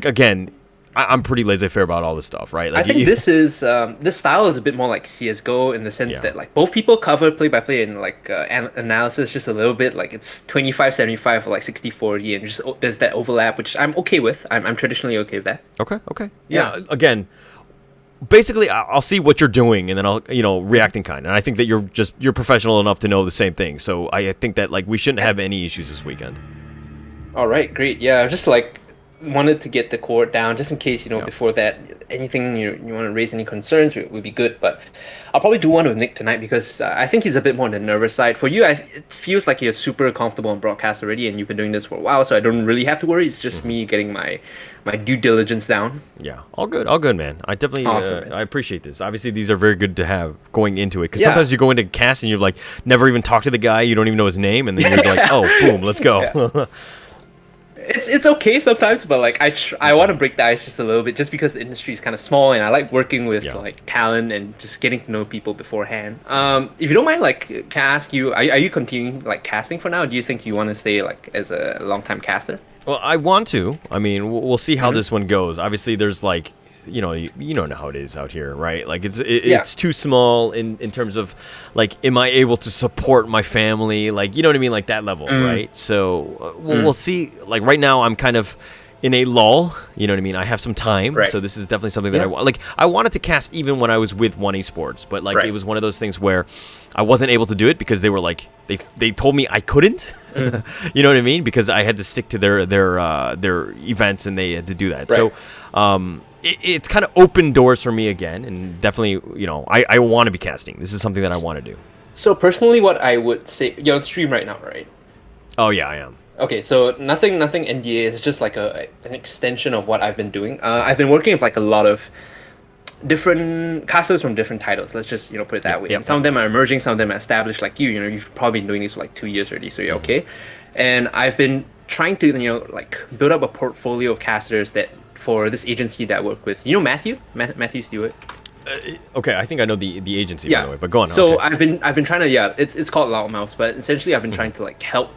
Again, I'm pretty laissez-faire about all this stuff, right? I think this style is a bit more like CS:GO in the sense that both people cover play-by-play and analysis just a little bit. It's 25-75 or 60-40, and just there's that overlap, which I'm okay with. I'm traditionally okay with that. Okay. Yeah. Again, basically, I'll see what you're doing, and then I'll react in kind. And I think that you're professional enough to know the same thing. So I think that we shouldn't have any issues this weekend. All right, great. Yeah, just wanted to get the core down just in case before that anything you want to raise any concerns would be good. But I'll probably do one with Nick tonight because I think he's a bit more on the nervous side. For you, it feels like you're super comfortable on broadcast already, and you've been doing this for a while, so I don't really have to worry. It's just me getting my due diligence down. Yeah, all good, man. I definitely, Awesome, man. I appreciate this. Obviously, these are very good to have going into it because Yeah. sometimes you go into cast and you're like never even talk to the guy, you don't even know his name, and then you're like, oh, boom, let's go. It's okay sometimes, but like I want to break the ice just a little bit, just because the industry is kind of small, and I like working with like talent and just getting to know people beforehand. If you don't mind, like, can I ask you, are you continuing like casting for now? Or do you think you want to stay like as a long time caster? Well, I want to. I mean, we'll see how this one goes. Obviously, there's like, you know how it is out here, right? Like it's too small in terms of like, am I able to support my family? Like, you know what I mean? Like that level, right? So we'll see. Like right now, I'm kind of in a lull. You know what I mean? I have some time, Right. so this is definitely something that I want. Like I wanted to cast even when I was with One Esports, but like it was one of those things where I wasn't able to do it because they were like they told me I couldn't. You know what I mean? Because I had to stick to their events and they had to do that. Right. So it's kind of opened doors for me again, and definitely, I want to be casting. This is something that I want to do. So personally, what I would say, you're on stream right now, right? Oh yeah, I am. Okay, so nothing NDA. It's just like an extension of what I've been doing. I've been working with like a lot of different casters from different titles. Let's just put it that way. And some of them are emerging, some of them are established. Like you've probably been doing this for like 2 years already, so you're okay. And I've been trying to like build up a portfolio of casters that for this agency that I work with. Matthew Stewart. Okay, I think I know the agency, by the way, but go on. So okay. I've been trying to it's called Loudmouse, but essentially I've been trying to like help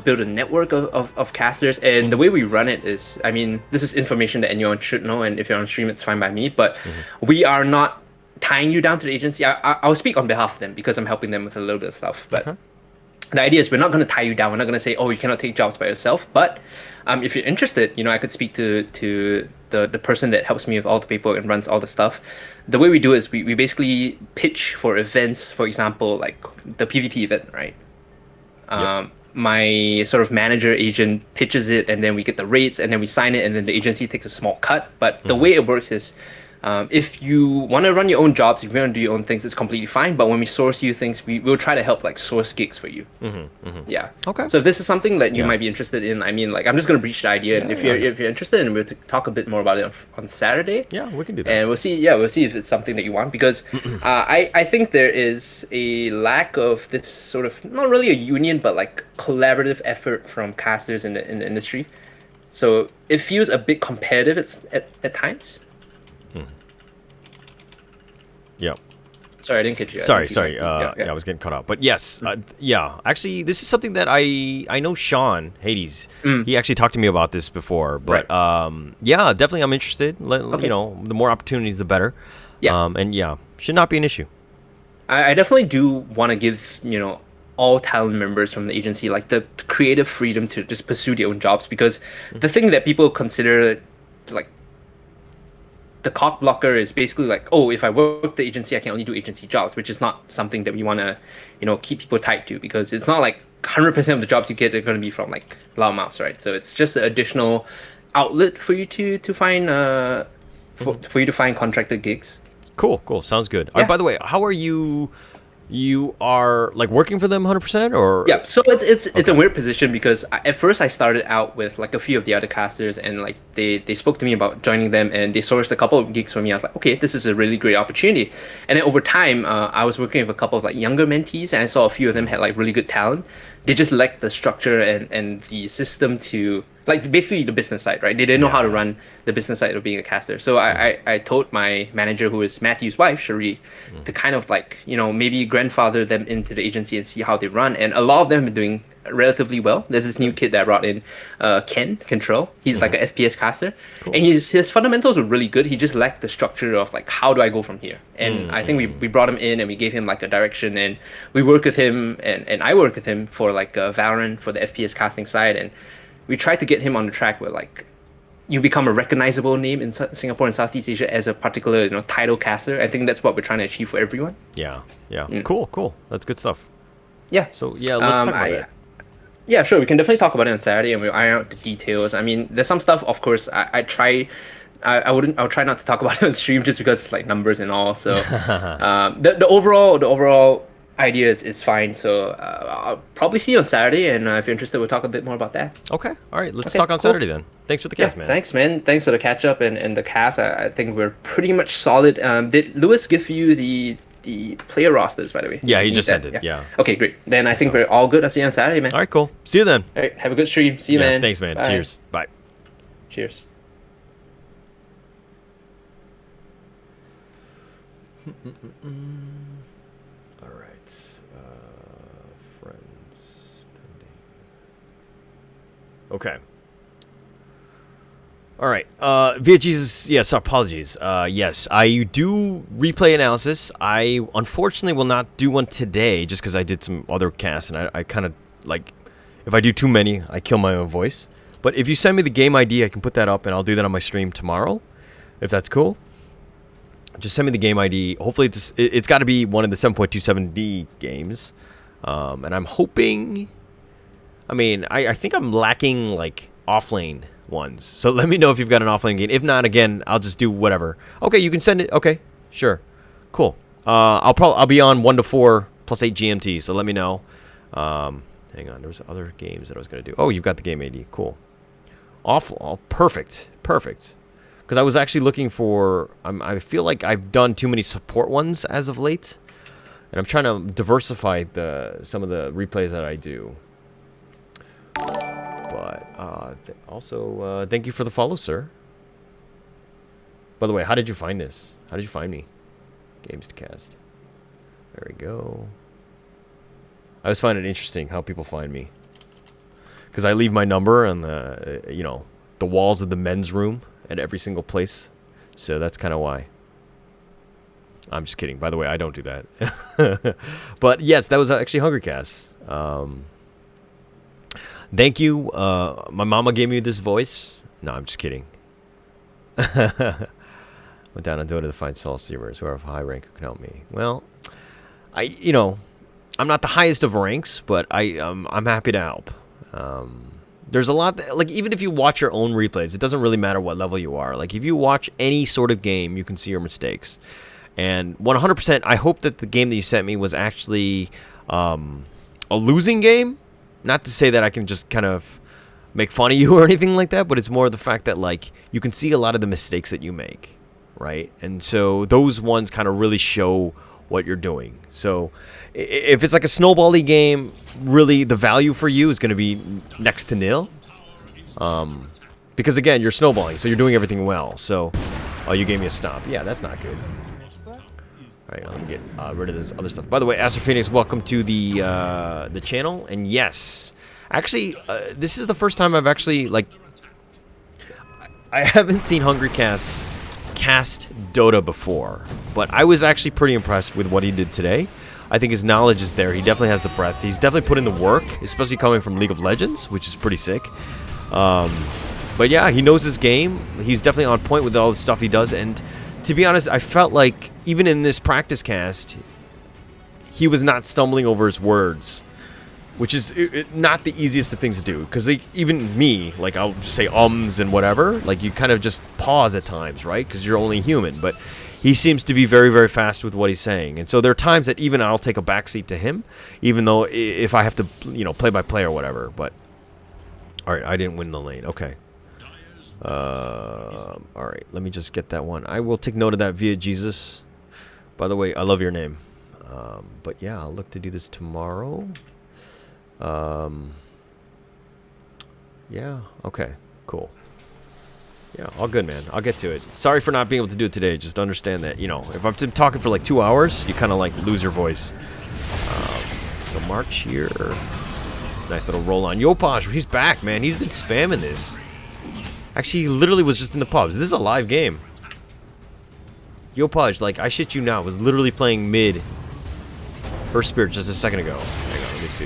build a network of casters, and the way we run it is, I mean, this is information that anyone should know, and if you're on stream, it's fine by me, but we are not tying you down to the agency. I'll speak on behalf of them because I'm helping them with a little bit of stuff, but the idea is we're not going to tie you down. We're not going to say, oh, you cannot take jobs by yourself, but if you're interested, I could speak to the person that helps me with all the paperwork and runs all the stuff. The way we do it is we basically pitch for events, for example, like the PVP event, right? My sort of manager agent pitches it, and then we get the rates, and then we sign it, and then the agency takes a small cut. But the way it works is, if you want to run your own jobs, if you want to do your own things, it's completely fine. But when we source you things, we'll try to help like source gigs for you. Yeah. Okay. So if this is something that you might be interested in, I mean, like, I'm just gonna breach the idea, and if you're interested, and we'll talk a bit more about it on Saturday. Yeah, we can do that. And we'll see. Yeah, we'll see if it's something that you want, because I think there is a lack of this sort of, not really a union, but like collaborative effort from casters in the industry. So it feels a bit competitive at times. Yeah. Sorry, I didn't catch you. Sorry. I was getting cut off. But yes, actually, this is something that I know Sean Hades. He actually talked to me about this before. But yeah, definitely, I'm interested. The more opportunities, the better. Yeah. And should not be an issue. I definitely do want to give all talent members from the agency like the creative freedom to just pursue their own jobs, because the thing that people consider like the cock blocker is basically like, oh, if I work the agency, I can only do agency jobs, which is not something that we want to, keep people tied to, because it's not like 100% of the jobs you get are going to be from like Loudmouse, right? So it's just an additional outlet for you to find for you to find contracted gigs. Cool. Sounds good. By the way, how are you? You are like working for them 100%, or? Yeah, so it's a weird position, because at first I started out with like a few of the other casters, and like they spoke to me about joining them, and they sourced a couple of gigs for me. I was like, okay, this is a really great opportunity. And then over time, I was working with a couple of like younger mentees, and I saw a few of them had like really good talent. They just lacked the structure and the system to, like, basically the business side, right? They didn't know how to run the business side of being a caster. So I told my manager, who is Matthew's wife, Cherie, to kind of like, maybe grandfather them into the agency and see how they run. And a lot of them have been doing relatively well. There's this new kid that I brought in, Ken Control. He's like an FPS caster, and his fundamentals were really good. He just lacked the structure of like, how do I go from here? And I think we brought him in, and we gave him like a direction, and we work with him, and I work with him for like Valorant, for the FPS casting side, and we tried to get him on the track where like you become a recognizable name in Singapore and Southeast Asia as a particular title caster. I think that's what we're trying to achieve for everyone. Yeah. Cool. That's good stuff. Yeah. So let's talk about that. Yeah, sure. We can definitely talk about it on Saturday, and we'll iron out the details. I mean, there's some stuff, of course, I try I'll try not to talk about it on stream just because it's like numbers and all. So the overall idea is fine. So I'll probably see you on Saturday, and if you're interested, we'll talk a bit more about that. Okay. All right. Let's talk on Saturday then. Thanks for the cast, man. Thanks, man. Thanks for the catch up and the cast. I think we're pretty much solid. Did Lewis give you the player rosters, by the way? Yeah, he just sent it. Yeah. Okay, great. Then I think we're all good. I'll see you on Saturday, man. All right, cool. See you then. All right, have a good stream. See you, man. Thanks, man. Bye. Cheers. Bye. Cheers. All right. Friends. Okay. All right. Via Jesus. Yes. Apologies. Yes. I do replay analysis. I unfortunately will not do one today, just because I did some other casts, and I kind of like, if I do too many, I kill my own voice. But if you send me the game ID, I can put that up, and I'll do that on my stream tomorrow, if that's cool. Just send me the game ID. Hopefully, it's got to be one of the 7.27D games. And I'm hoping... I mean, I think I'm lacking, like, offlane ones. So let me know if you've got an offlane game. If not, again, I'll just do whatever. Okay, you can send it. Okay, sure. Cool. I'll be on 1 to 4 plus 8 GMT, so let me know. Hang on, there was other games that I was going to do. Oh, you've got the game ID. Cool. Awful. Oh, perfect. Perfect. Because I was actually looking for... I feel like I've done too many support ones as of late. And I'm trying to diversify some of the replays that I do. But also, thank you for the follow, sir. By the way, how did you find this? How did you find me? Games to cast. There we go. I always find it interesting how people find me. Because I leave my number on the, the walls of the men's room at every single place. So that's kind of why. I'm just kidding. By the way, I don't do that. But yes, that was actually Hungrycasts. Thank you. My mama gave me this voice. No, I'm just kidding. Went down on Dota to find solo streamers who are of high rank who can help me. Well, I'm not the highest of ranks, but I'm happy to help. There's a lot that, like, even if you watch your own replays, it doesn't really matter what level you are. Like, if you watch any sort of game, you can see your mistakes. And 100%, I hope that the game that you sent me was actually a losing game. Not to say that I can just kind of make fun of you or anything like that, but it's more the fact that, like, you can see a lot of the mistakes that you make, right? And so those ones kind of really show what you're doing. So if it's like a snowball-y game, really the value for you is going to be next to nil. Because again, you're snowballing, so you're doing everything well. So, oh, you gave me a stop. Yeah, that's not good. All right, let me get rid of this other stuff. By the way, Aster Phoenix, welcome to the channel. And yes, actually, this is the first time I've actually, like, I haven't seen Hungrycasts cast Dota before, but I was actually pretty impressed with what he did today. I think his knowledge is there. He definitely has the breadth. He's definitely put in the work, especially coming from League of Legends, which is pretty sick. But yeah, he knows his game. He's definitely on point with all the stuff he does. And to be honest, I felt like even in this practice cast, he was not stumbling over his words, which is not the easiest of things to do. Because even me, like, I'll just say ums and whatever. Like, you kind of just pause at times, right? Because you're only human. But he seems to be very, very fast with what he's saying. And so there are times that even I'll take a backseat to him, even though if I have to, play by play or whatever. But, all right, I didn't win the lane. Okay. All right, let me just get that one. I will take note of that via Jesus. By the way, I love your name. But yeah, I'll look to do this tomorrow. Yeah, okay, cool. Yeah, all good, man. I'll get to it. Sorry for not being able to do it today. Just understand that, if I've been talking for like 2 hours, you kind of like lose your voice. So March here. Nice little roll on. Yopaj, he's back, man. He's been spamming this. Actually, he literally was just in the pubs. This is a live game. Yopaj, like, I shit you not, was literally playing mid Earth Spirit just a second ago. Hang on, let me see.